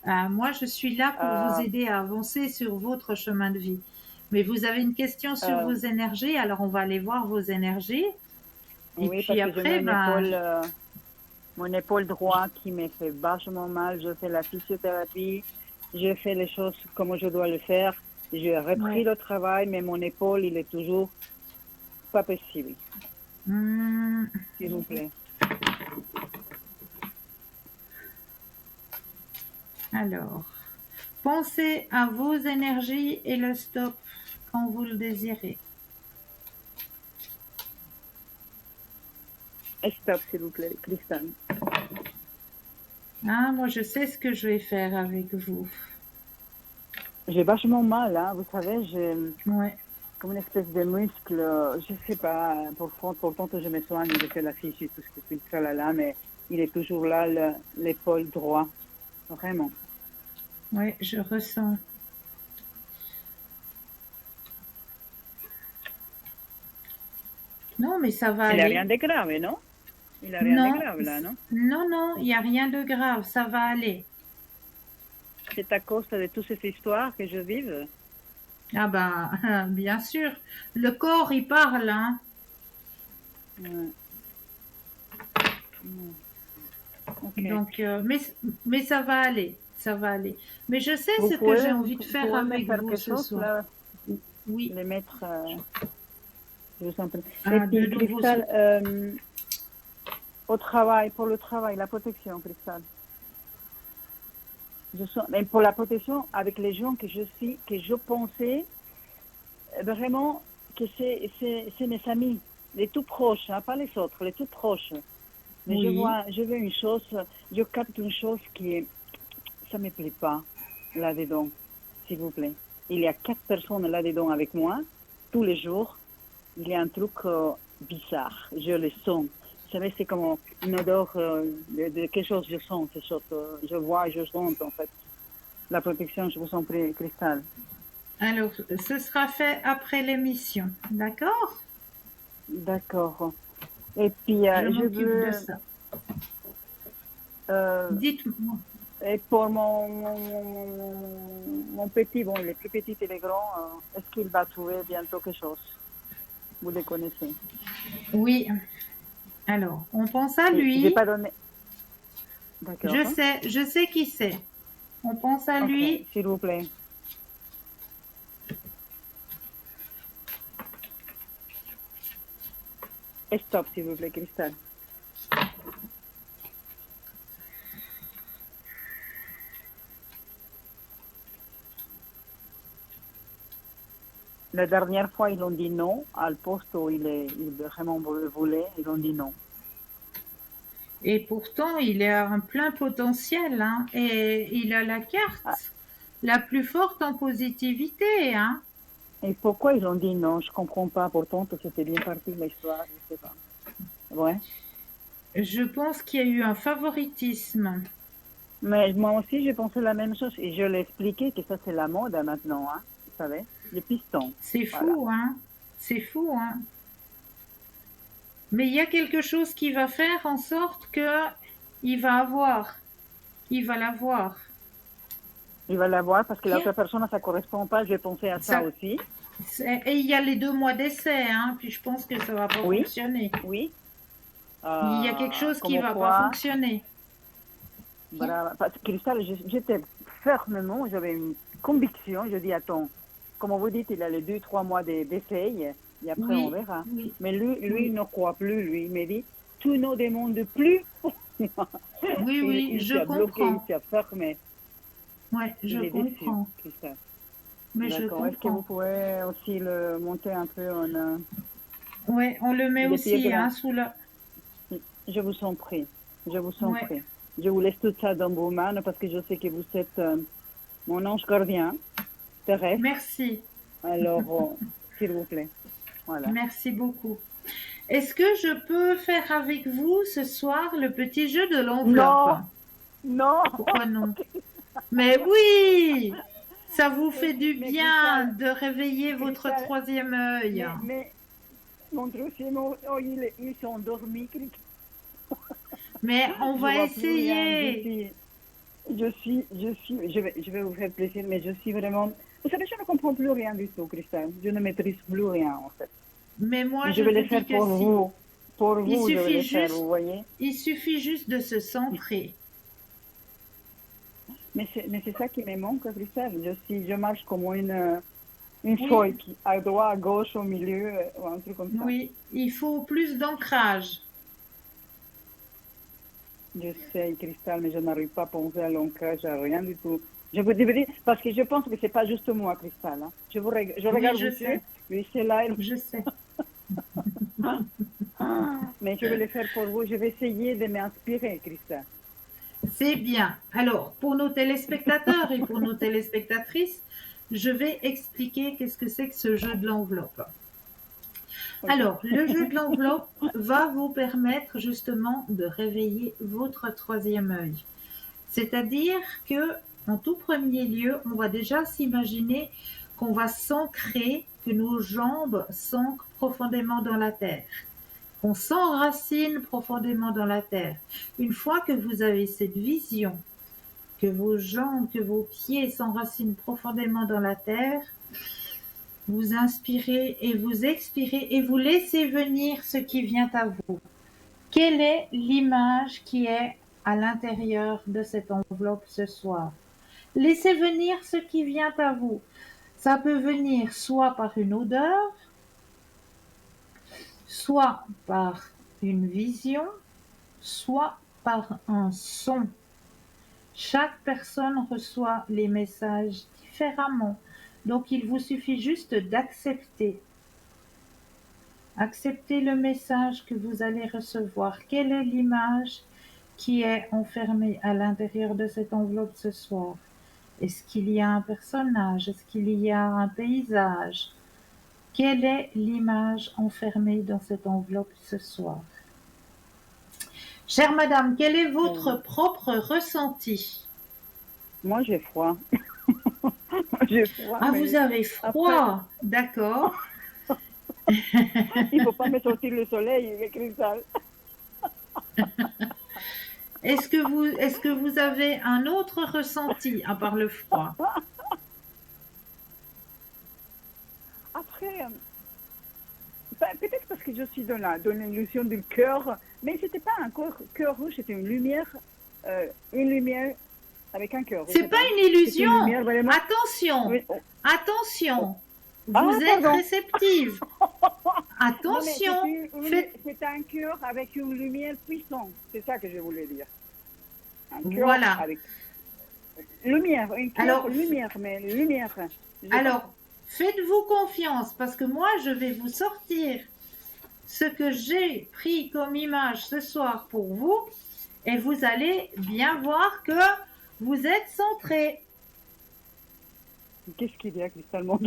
Moi, je suis là pour vous Euh, aider à avancer sur votre chemin de vie. Mais vous avez une question sur Euh, vos énergies, alors on va aller voir vos énergies. Et oui, puis parce que j'ai après, ben, mon épaule droite qui me fait vachement mal. Je fais la physiothérapie, je fais les choses comme je dois le faire. J'ai repris ouais. le travail, mais mon épaule, il est toujours pas possible, Hmm, s'il vous plaît. alors, pensez à vos énergies et le stop quand vous le désirez. Stop, s'il vous plaît, Christiane. Ah, moi, je sais ce que je vais faire avec vous. J'ai vachement mal, hein. Vous savez, j'ai Ouais. comme une espèce de muscle, je sais pas, pourtant que je me soigne, je fais la fiche et tout ce que c'est là, mais il est toujours là, l'épaule droite, vraiment. Ouais, je ressens. Non, mais ça va Il n'a rien aller. de grave, non? Il n'a rien de Non, grave là, non? non, non, il n'y a rien de grave, ça va aller. C'est à cause de toutes ces histoires que je vive. Ah ben, bien sûr, le corps, il parle, hein. Ouais. Mm. Ok. Donc, mais ça va aller, ça va aller. Mais je sais Vous ce que j'ai pouvez, vous envie de faire pouvez me avec faire vous quelque ce chose soir. là, Oui, les mettre, je vous en prie. Et ah, de puis, nouveau. Cristal, au travail, pour le travail, la protection, Cristal. Mais pour la protection avec les gens que je suis, que je pensais vraiment que c'est mes amis, les tout proches, hein, pas les autres, les tout proches. Mais Oui, je vois une chose, je capte une chose ça me plaît pas là-dedans, s'il vous plaît. Il y a 4 personnes là-dedans avec moi, tous les jours. Il y a un truc bizarre, je le sens. Vous savez, c'est comme une odeur de quelque chose, je sens, quelque chose, je vois, je sens en fait. La protection, je vous en prie, Cristal. alors ce sera fait après l'émission, d'accord? D'accord. Et puis, Je je m'occupe de veux, ça. euh, Dites-moi. et pour mon petit, bon, il est plus petit et il est grand, est-ce qu'il va trouver bientôt quelque chose? Vous le connaissez. Oui, alors, on pense à J'ai lui. pas donné. D'accord. Je sais qui c'est. On pense à Ok, lui. s'il vous plaît. Et stop, s'il vous plaît, Cristal. La dernière fois, ils ont dit non. À le poste où il vraiment voulait, ils ont dit non. Et pourtant, il est à un plein potentiel, hein, et il a la Ah, carte la plus forte en positivité, hein. et pourquoi ils ont dit non? Je comprends pas. Pourtant, que c'était bien parti l'histoire, je sais pas. Ouais. Je pense qu'il y a eu un favoritisme. Mais moi aussi, j'ai pensé la même chose et je l'ai expliqué que ça, c'est la mode hein, maintenant, hein, vous savez, les pistons. C'est Voilà. fou, hein. C'est fou, hein. Mais il y a quelque chose qui va faire en sorte que il va avoir, il va l'avoir. Il va l'avoir parce que Ok. l'autre personne, ça correspond pas. J'ai pensé à ça Ça, aussi. et il y a les 2 mois d'essai, hein. Puis je pense que ça va pas Oui, fonctionner. oui. Il y a quelque chose qui Comme va pas quoi, fonctionner. Ok. parce que Cristal, j'étais fermement, j'avais une conviction. Je dis, attends, comme vous dites, il a les 2, 3 mois d'essai et après on Oui, verra. oui, Mais lui, oui, il ne croit plus. Lui, il me dit, tu ne demandes plus. oui, oui, Il je s'est bloqué, il comprends. s'est fermé. Ouais, je Il est déçu, comprends. Christophe. Mais je D'accord. Est-ce que vous comprends. pouvez aussi le monter un peu en... Ouais, on le met il est pieds aussi, hein, grands. sous la. Je vous en prie. Je vous en Ouais, prie. Je vous laisse tout ça dans vos mains parce que je sais que vous êtes mon ange gardien terrestre. merci, Alors, s'il vous plaît. Voilà. merci beaucoup. Est-ce que je peux faire avec vous ce soir le petit jeu de l'enveloppe? Non, non. Pourquoi non? Mais oui, ça vous fait du Mais bien Cristal, de réveiller votre Cristal, troisième œil. mais mon troisième, oh, ils sont endormis, Cristal. Mais on Je va vois plus rien. essayer. Je vais vous faire plaisir, mais je suis vraiment Vous savez, je ne comprends plus rien du tout, Christelle. Je ne maîtrise plus rien, en fait. Mais moi, Mais je je vais le vous dis faire que pour si. vous. Pour Il vous, je vais suffit le faire, vous juste, voyez. il suffit juste de se centrer. Mais c'est ça qui me manque, Christelle. Je marche comme une Oui, feuille qui, à droite, à gauche, au milieu, ou un truc comme ça. oui, il faut plus d'ancrage. Je sais, Christelle, mais je n'arrive pas à penser à l'ancrage, à rien du tout. Je vous dis, parce que je pense que c'est pas juste moi, Christelle. Hein. Je Oui, regarde je vos yeux, sais, oui, c'est là. je sais. Mais je vais le faire pour vous. Je vais essayer de m'inspirer, Christelle. C'est bien. Alors, pour nos téléspectateurs et pour nos téléspectatrices, je vais expliquer qu'est-ce que c'est que ce jeu de l'enveloppe. Ok. Alors, le jeu de l'enveloppe va vous permettre justement de réveiller votre troisième œil. C'est-à-dire que, en tout premier lieu, on va déjà s'imaginer qu'on va s'ancrer, que nos jambes s'ancrent profondément dans la terre, qu'on s'enracine profondément dans la terre. Une fois que vous avez cette vision, que vos jambes, que vos pieds s'enracinent profondément dans la terre, vous inspirez et vous expirez et vous laissez venir ce qui vient à vous. Quelle est l'image qui est à l'intérieur de cette enveloppe ce soir? Laissez venir ce qui vient à vous. Ça peut venir soit par une odeur, soit par une vision, soit par un son. Chaque personne reçoit les messages différemment. Donc il vous suffit juste d'accepter. Acceptez le message que vous allez recevoir. Quelle est l'image qui est enfermée à l'intérieur de cette enveloppe ce soir? Est-ce qu'il y a un personnage? Est-ce qu'il y a un paysage? Quelle est l'image enfermée dans cette enveloppe ce soir? Chère madame, quel est votre propre ressenti? Moi, j'ai froid. J'ai froid, Ah, vous mais avez après, froid, d'accord. il faut pas me sortir le soleil, Christelle. Est-ce que vous avez un autre ressenti à part le froid? Après, peut-être parce que je suis dans l'illusion du cœur, mais c'était pas un cœur rouge, c'était une lumière avec un cœur, je C'est sais pas pas. une C'était illusion. une lumière vraiment. Attention, Oui, oh, oh. attention. Ah, Vous êtes pardon. réceptive. Non, mais Attention. Faites. c'est un cœur avec une lumière puissante. C'est ça que je voulais dire. Un cœur Voilà. avec lumière, un cœur Alors, lumière, mais lumière. Je sais pas. alors, faites-vous confiance parce que moi, je vais vous sortir ce que j'ai pris comme image ce soir pour vous et vous allez bien voir que vous êtes centré. Qu'est-ce qu'il y a, Cristal, mon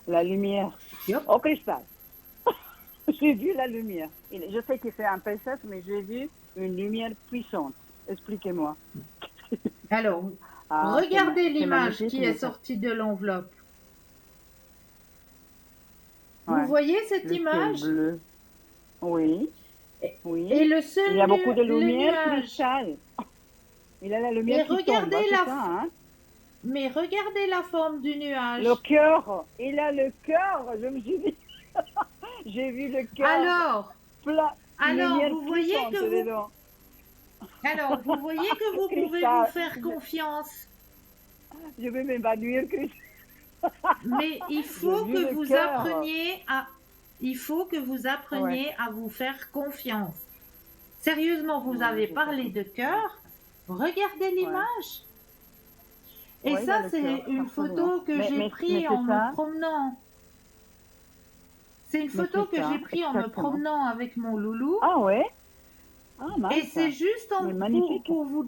La lumière. Yop. Oh, Cristal. J'ai vu la lumière. Je sais que c'est un paysage, mais j'ai vu une lumière puissante. Expliquez-moi. Alors, Ah, regardez c'est l'image magnifique, qui est mais ça. sortie de l'enveloppe. Vous Ouais. voyez cette Le ciel image? bleu. Oui, Et oui. et le seul Il y a beaucoup de le lumière, nuage. Cristal. Il a la Et lumière qui tombe, regardez c'est la, ça, hein? mais regardez la forme du Le nuage. cœur. Il a le cœur. Je me suis dit. J'ai vu le cœur Alors, plein. alors, Lumière vous voyez puissante que vous, dedans. alors, vous voyez que vous pouvez vous Cristal. faire confiance. Je vais m'évanouir, Cristal. Mais J'ai vu le cœur. il faut que vous Ouais. appreniez à vous faire confiance. Sérieusement, vous Ouais, avez je sais. parlé de cœur. Regardez Ouais. l'image. Et Ouais, il a ça, le cœur, c'est une absolument. photo que j'ai Mais prise c'est en me ça. promenant. C'est une Mais photo c'est que j'ai ça, prise en me exactement. promenant avec mon loulou. Ah ouais? Ah Et mince. c'est juste Mais magnifique. pour vous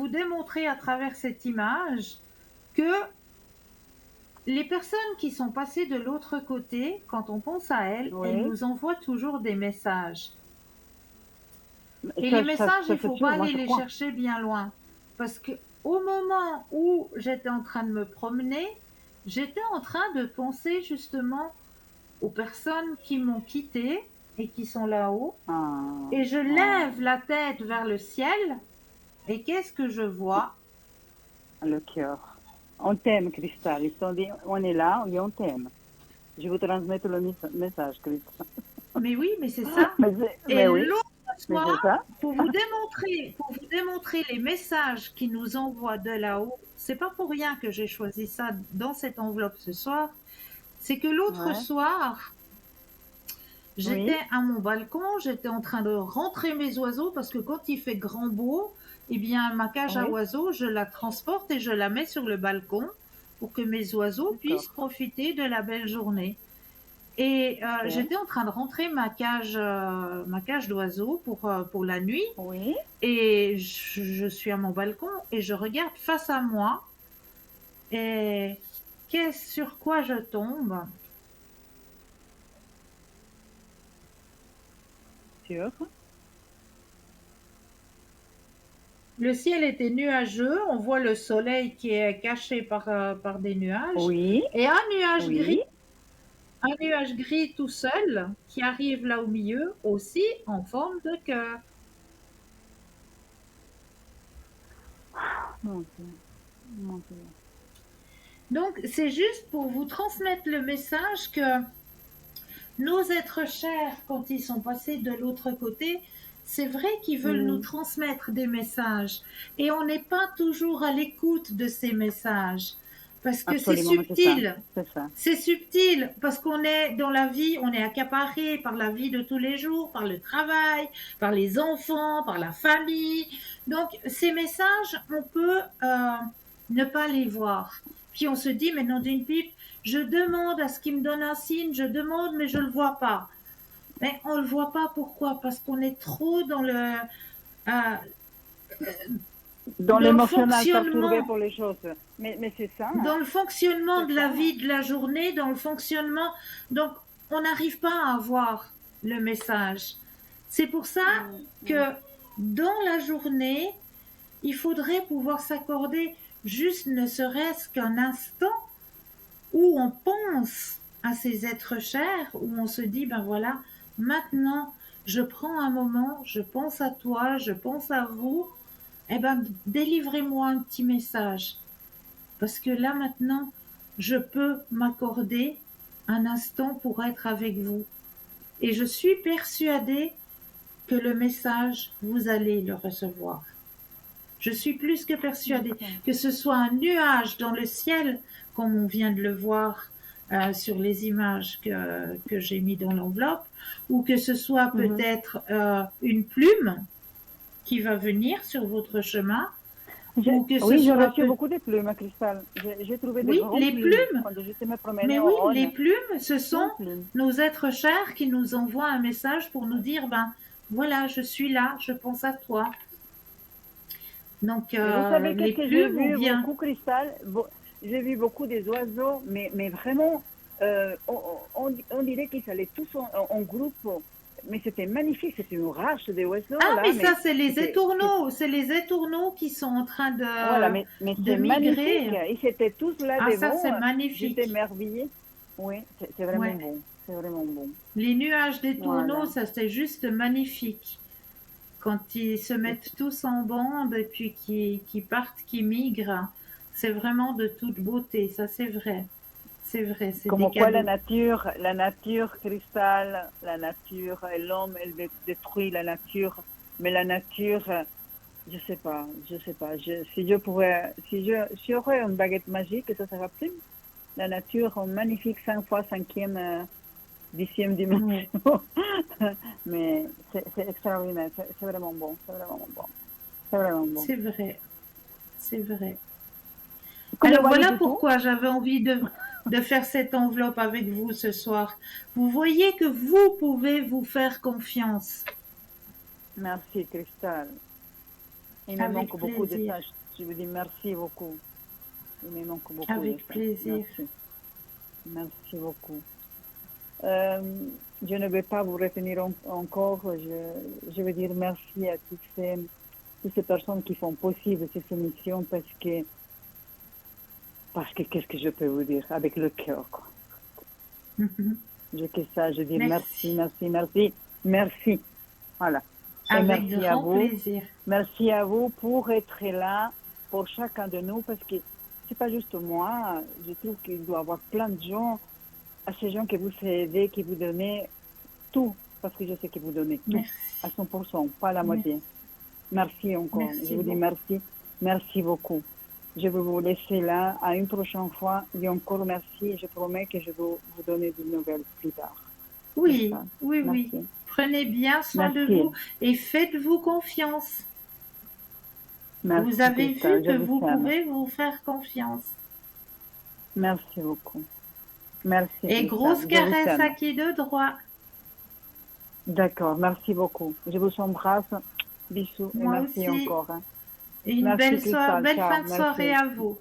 démontrer à travers cette image que les personnes qui sont passées de l'autre côté, quand on pense à elles, elles Oui. nous envoient toujours des messages. Et les Ça messages, il ne c'est faut sûr, pas moi aller je les crois. chercher bien loin. Parce que au moment où j'étais en train de me promener, j'étais en train de penser justement aux personnes qui m'ont quitté et qui sont là-haut. Ah, Et je ah. lève la tête vers le ciel et qu'est-ce que je vois? le cœur. On t'aime, Cristal. Ils sont dit, on est là et on t'aime. Je vous transmets le message, Cristal. Mais oui, mais c'est ça. Et Mais oui, l'autre mais c'est soir, ça. pour vous démontrer les messages qui nous envoient de là-haut, c'est pas pour rien que j'ai choisi ça dans cette enveloppe ce soir. C'est que l'autre Ouais. soir, Oui, j'étais à mon balcon, j'étais en train de rentrer mes oiseaux parce que quand il fait grand beau, eh bien, ma cage à oui, oiseaux, je la transporte et je la mets sur le balcon pour que mes oiseaux puissent d'accord. profiter de la belle journée. Et Ok. j'étais en train de rentrer ma cage d'oiseaux pour la nuit. Oui, Et je suis à mon balcon et je regarde face à moi. Et qu'est-ce sur quoi je tombe? sûr. Le ciel était nuageux, on voit le soleil qui est caché par des nuages. Oui, Et oui. un nuage gris tout seul, qui arrive là au milieu, aussi en forme de cœur. Mon Dieu, mon Dieu. Donc c'est juste pour vous transmettre le message que nos êtres chers, quand ils sont passés de l'autre côté, c'est vrai qu'ils veulent nous Hmm, transmettre des messages. Et on n'est pas toujours à l'écoute de ces messages. Parce que c'est absolument, c'est ça. subtil. C'est ça. C'est subtil parce qu'on est dans la vie, on est accaparé par la vie de tous les jours, par le travail, par les enfants, par la famille. Donc ces messages, on peut ne pas les voir. Puis on se dit, mais non d'une pipe, je demande à ce qu'il me donne un signe, je demande, mais je ne le vois pas. Mais on ne le voit pas, pourquoi? Parce qu'on est trop euh, Dans dans le l'émotionnel perturbé fonctionnement pour les choses. Mais c'est ça, hein. dans le fonctionnement C'est de ça. la vie de la journée, dans le fonctionnement. Donc, on n'arrive pas à avoir le message. C'est pour ça Hmm, hmm. que dans la journée, il faudrait pouvoir s'accorder juste ne serait-ce qu'un instant où on pense à ces êtres chers, où on se dit, ben voilà, maintenant, je prends un moment, je pense à toi, je pense à vous, eh ben, délivrez-moi un petit message. Parce que là maintenant, je peux m'accorder un instant pour être avec vous. Et je suis persuadée que le message, vous allez le recevoir. Je suis plus que persuadée D'accord. que ce soit un nuage dans le ciel, comme on vient de le voir sur les images que j'ai mis dans l'enveloppe, ou que ce soit Mhm. peut-être une plume qui va venir sur votre chemin, ou que ce Oui, j'ai soit reçu peut... beaucoup de plumes, Cristal. J'ai trouvé de Oui, grandes les plumes plumes. quand j'étais me promener Mais au oui, les Rhône. plumes, ce sont Plein de plumes. nos êtres chers qui nous envoient un message pour nous dire, ben voilà, je suis là, je pense à toi. Donc Et vous savez les qu'est-ce que j'ai plumes ou vu bien, beaucoup, Cristal? J'ai vu beaucoup des oiseaux, mais vraiment, on dirait qu'ils allaient tous en groupe. Mais c'était magnifique, c'était une race des oiseaux, ah là, mais ça mais c'est les étourneaux qui sont en train voilà, mais de c'est magnifique. migrer. Ils étaient tous là Ah ça devant. c'est J'étais magnifique. émerveillée. Oui, c'est vraiment Ouais, bon. C'est vraiment bon. les nuages des tourneaux, Voilà. ça c'est juste magnifique. Quand ils se mettent tous en bande et puis qui partent, qui migrent, c'est vraiment de toute beauté, ça c'est vrai. C'est vrai, c'est des Comme quoi cadeaux. la nature, Cristal, la nature, et l'homme, elle détruit la nature. Mais la nature, je sais pas, je sais pas. Si je pourrais, si j'aurais une baguette magique, ça serait plus. La nature, en magnifique 5 fois cinquième, 10e Ouais, dimension. Mais c'est extraordinaire, c'est vraiment bon, c'est vraiment bon, c'est vraiment bon. c'est vrai, c'est vrai. Comment Alors va les voilà toutous? pourquoi j'avais envie de faire cette enveloppe avec vous ce soir. Vous voyez que vous pouvez vous faire confiance. Merci, Cristal. Il me Avec manque beaucoup de plaisir, ça. Je vous dis merci beaucoup. Il me manque beaucoup de avec ça. plaisir, Merci. Merci beaucoup. Euh, je ne vais pas vous retenir encore. Je veux dire merci à toutes ces personnes qui font possible cette émission parce que qu'est-ce que je peux vous dire avec le cœur, quoi. Mhm. Je que ça, je dis merci, Merci, merci, merci, merci. Voilà. Et avec merci à grand vous. plaisir. Merci à vous pour être là, pour chacun de nous, parce que c'est pas juste moi. Je trouve qu'il doit y avoir plein de gens, à ces gens que vous aidez, qui vous donnez tout, parce que je sais que vous donnez tout, à Merci. 100%, pas la Merci. moitié. Merci encore. Je Merci vous dis beaucoup. merci. Merci beaucoup. Je vais vous laisser là. À une prochaine fois. Et encore merci. Je promets que je vais vous donner des nouvelles plus tard. Oui, J'espère. oui, oui. Merci. Prenez bien soin de Merci. vous et faites-vous confiance. Vous Merci, avez vu Christelle. Je que vous vous aime. pouvez vous faire confiance. Merci beaucoup. Merci, Et Christelle. grosse Je vous caresse à aime. qui de droit. D'accord. Merci beaucoup. Je vous embrasse. Bisous et Moi merci aussi. encore. Hein. Et une Merci, Christelle. belle Ciao. fin de soirée Merci. à vous.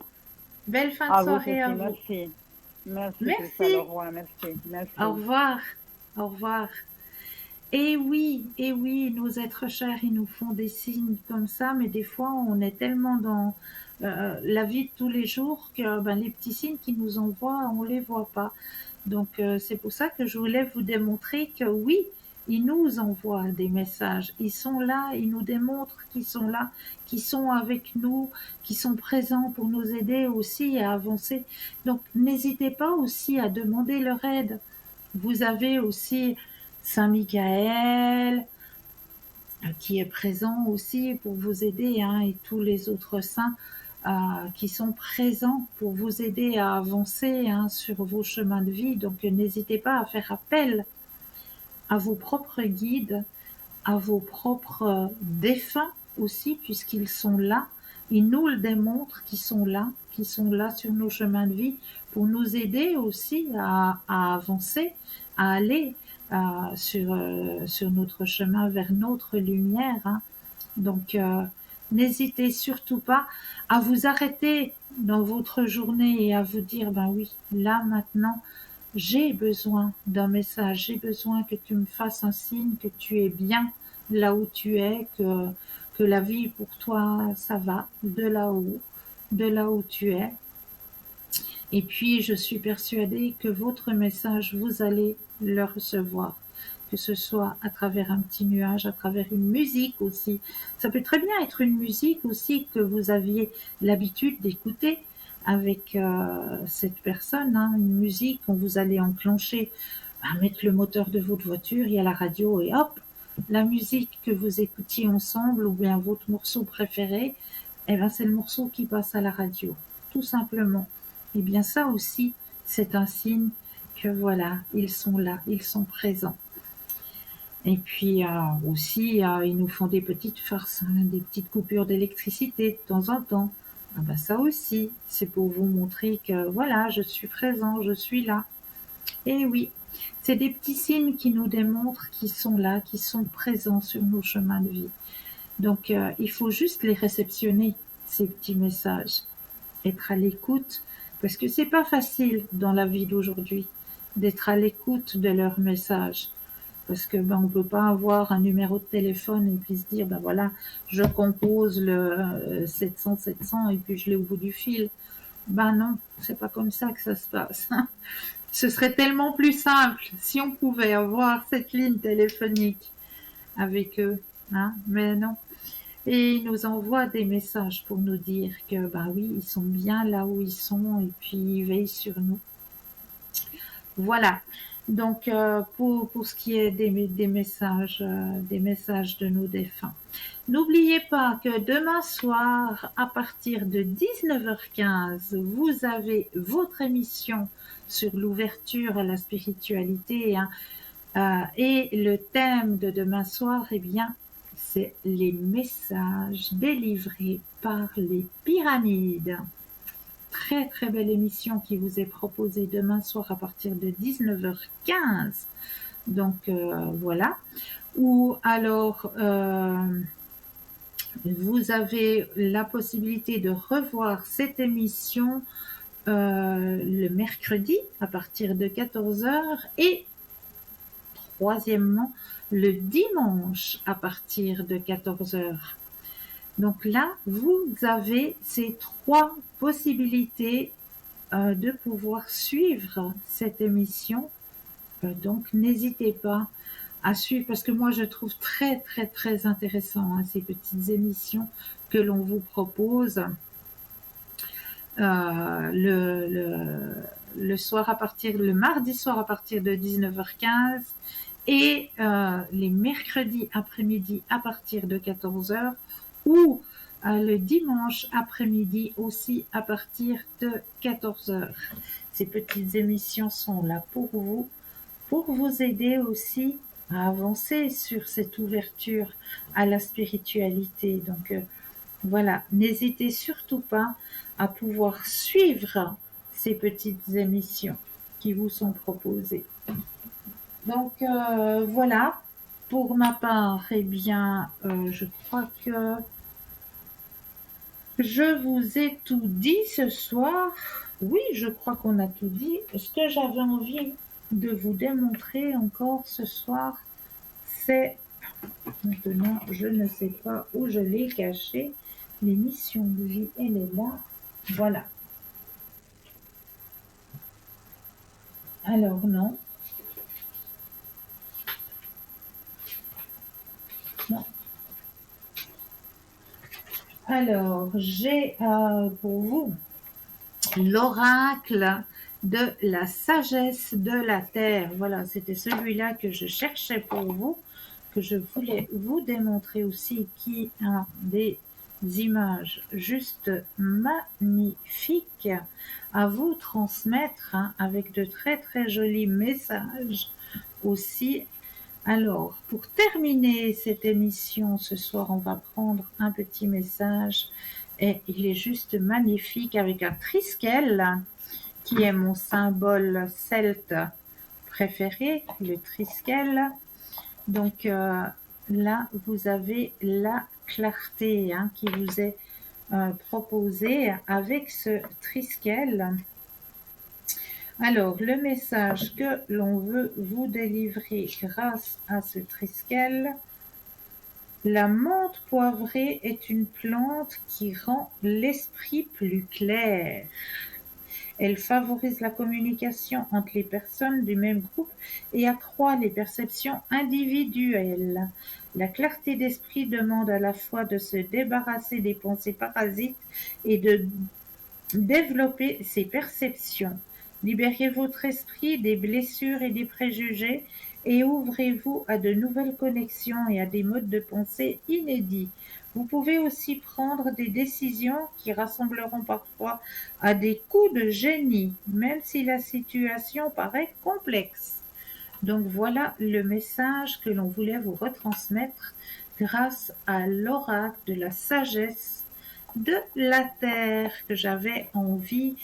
Belle fin de À vous soirée aussi. à vous. Merci. Merci, Christelle. Au Merci. revoir. Merci. Au Merci. revoir. Au revoir. Et oui, nos êtres chers, ils nous font des signes comme ça, mais des fois, on est tellement dans la vie de tous les jours que ben, les petits signes qu'ils nous envoient, on les voit pas. Donc, c'est pour ça que je voulais vous démontrer que oui, ils nous envoient des messages. Ils sont là, ils nous démontrent qu'ils sont là, qu'ils sont avec nous, qu'ils sont présents pour nous aider aussi à avancer. Donc, n'hésitez pas aussi à demander leur aide. Vous avez aussi Saint Michael qui est présent aussi pour vous aider, hein, et tous les autres saints qui sont présents pour vous aider à avancer, hein, sur vos chemins de vie. Donc n'hésitez pas à faire appel à vos propres guides, à vos propres défunts aussi, puisqu'ils sont là. Ils nous le démontrent qu'ils sont là sur nos chemins de vie pour nous aider aussi à avancer, à aller sur notre chemin vers notre lumière, hein. Donc, n'hésitez surtout pas à vous arrêter dans votre journée et à vous dire, ben oui, là maintenant, j'ai besoin d'un message, j'ai besoin que tu me fasses un signe, que tu es bien là où tu es, que la vie pour toi, ça va, de là où tu es. Et puis, je suis persuadée que votre message, vous allez le recevoir, que ce soit à travers un petit nuage, à travers une musique aussi. Ça peut très bien être une musique aussi que vous aviez l'habitude d'écouter avec cette personne, hein, une musique quand vous allez enclencher, mettre le moteur de votre voiture, il y a la radio et hop, la musique que vous écoutiez ensemble ou bien votre morceau préféré, eh ben c'est le morceau qui passe à la radio, tout simplement. Et bien ça aussi, c'est un signe que voilà, ils sont là, ils sont présents. Et puis aussi, ils nous font des petites farces, hein, des petites coupures d'électricité de temps en temps. Ah ben ça aussi, c'est pour vous montrer que voilà, je suis présent, je suis là. Et oui, c'est des petits signes qui nous démontrent qu'ils sont là, qu'ils sont présents sur nos chemins de vie. Donc il faut juste les réceptionner, ces petits messages, être à l'écoute, parce que c'est pas facile dans la vie d'aujourd'hui d'être à l'écoute de leurs messages. Parce que ben, on peut pas avoir un numéro de téléphone et puis se dire ben voilà, je compose le 700 700 et puis je l'ai au bout du fil. Ben non, c'est pas comme ça que ça se passe. Ce serait tellement plus simple si on pouvait avoir cette ligne téléphonique avec eux, hein, mais non. Et ils nous envoient des messages pour nous dire que bah oui, ils sont bien là où ils sont et puis ils veillent sur nous. Voilà. Donc pour ce qui est des messages de nos défunts. N'oubliez pas que demain soir, à partir de 19h15, vous avez votre émission sur l'ouverture à la spiritualité, hein, et le thème de demain soir, eh bien, c'est les messages délivrés par les pyramides. Très très belle émission qui vous est proposée demain soir à partir de 19h15. Donc voilà. Ou alors vous avez la possibilité de revoir cette émission le mercredi à partir de 14h et troisièmement le dimanche à partir de 14h. Donc là, vous avez ces trois possibilités de pouvoir suivre cette émission. Donc n'hésitez pas à suivre, parce que moi je trouve très très très intéressant, hein, ces petites émissions que l'on vous propose. le soir le mardi soir à partir de 19h15 et les mercredis après-midi à partir de 14h ou le dimanche après-midi aussi à partir de 14h. Ces petites émissions sont là pour vous aider aussi à avancer sur cette ouverture à la spiritualité. Donc voilà, n'hésitez surtout pas à pouvoir suivre ces petites émissions qui vous sont proposées. Donc voilà, pour ma part, eh bien, je crois que je vous ai tout dit ce soir. Oui, je crois qu'on a tout dit. Ce que j'avais envie de vous démontrer encore ce soir, c'est maintenant, je ne sais pas où je l'ai caché. L'émission de vie, elle est là. Voilà. Alors non. Non. Alors, j'ai pour vous l'oracle de la sagesse de la terre. Voilà, c'était celui-là que je cherchais pour vous, que je voulais vous démontrer aussi, qui a des images juste magnifiques à vous transmettre, hein, avec de très très jolis messages aussi. Alors, pour terminer cette émission ce soir, on va prendre un petit message et il est juste magnifique avec un triskel qui est mon symbole celte préféré, le triskel. Donc là, vous avez la clarté, hein, qui vous est proposée avec ce triskel. Alors, le message que l'on veut vous délivrer grâce à ce triskel: la menthe poivrée est une plante qui rend l'esprit plus clair. Elle favorise la communication entre les personnes du même groupe et accroît les perceptions individuelles. La clarté d'esprit demande à la fois de se débarrasser des pensées parasites et de développer ses perceptions. Libérez votre esprit des blessures et des préjugés et ouvrez-vous à de nouvelles connexions et à des modes de pensée inédits. Vous pouvez aussi prendre des décisions qui ressembleront parfois à des coups de génie, même si la situation paraît complexe. Donc voilà le message que l'on voulait vous retransmettre grâce à l'oracle de la sagesse de la terre que j'avais envie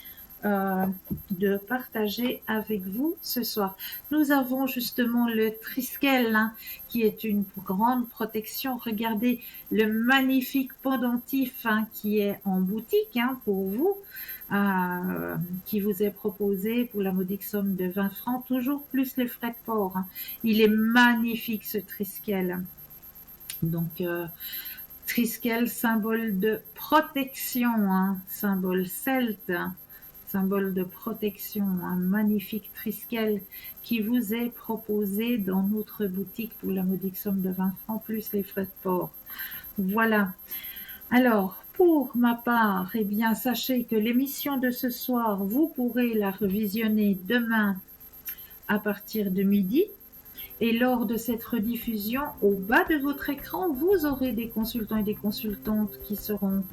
de partager avec vous ce soir. Nous avons justement le triskel, hein, qui est une grande protection. Regardez le magnifique pendentif, hein, qui est en boutique, hein, pour vous, qui vous est proposé pour la modique somme de 20 francs, toujours plus les frais de port, hein. Il est magnifique ce triskel. Donc triskel, symbole de protection, hein, symbole celte, hein, symbole de protection, un magnifique triskel qui vous est proposé dans notre boutique pour la modique somme de 20 francs plus les frais de port. Voilà. Alors, pour ma part, eh bien, sachez que l'émission de ce soir, vous pourrez la revisionner demain à partir de midi. Et lors de cette rediffusion, au bas de votre écran, vous aurez des consultants et des consultantes qui seront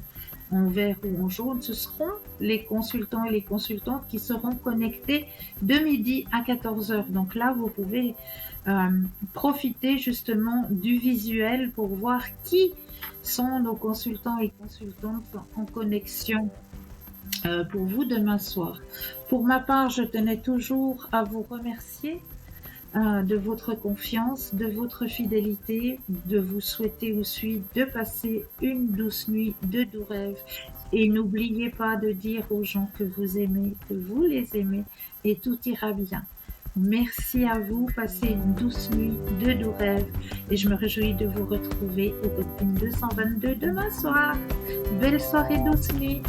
en vert ou en jaune. Ce seront les consultants et les consultantes qui seront connectés de midi à 14h. Donc là, vous pouvez profiter justement du visuel pour voir qui sont nos consultants et consultantes en connexion pour vous demain soir. Pour ma part, je tenais toujours à vous remercier de votre confiance, de votre fidélité, de vous souhaiter aussi de passer une douce nuit de doux rêves. Et n'oubliez pas de dire aux gens que vous aimez, que vous les aimez, et tout ira bien. Merci à vous, passez une douce nuit de doux rêves, et je me réjouis de vous retrouver au Copine 222 demain soir. Belle soirée, douce nuit.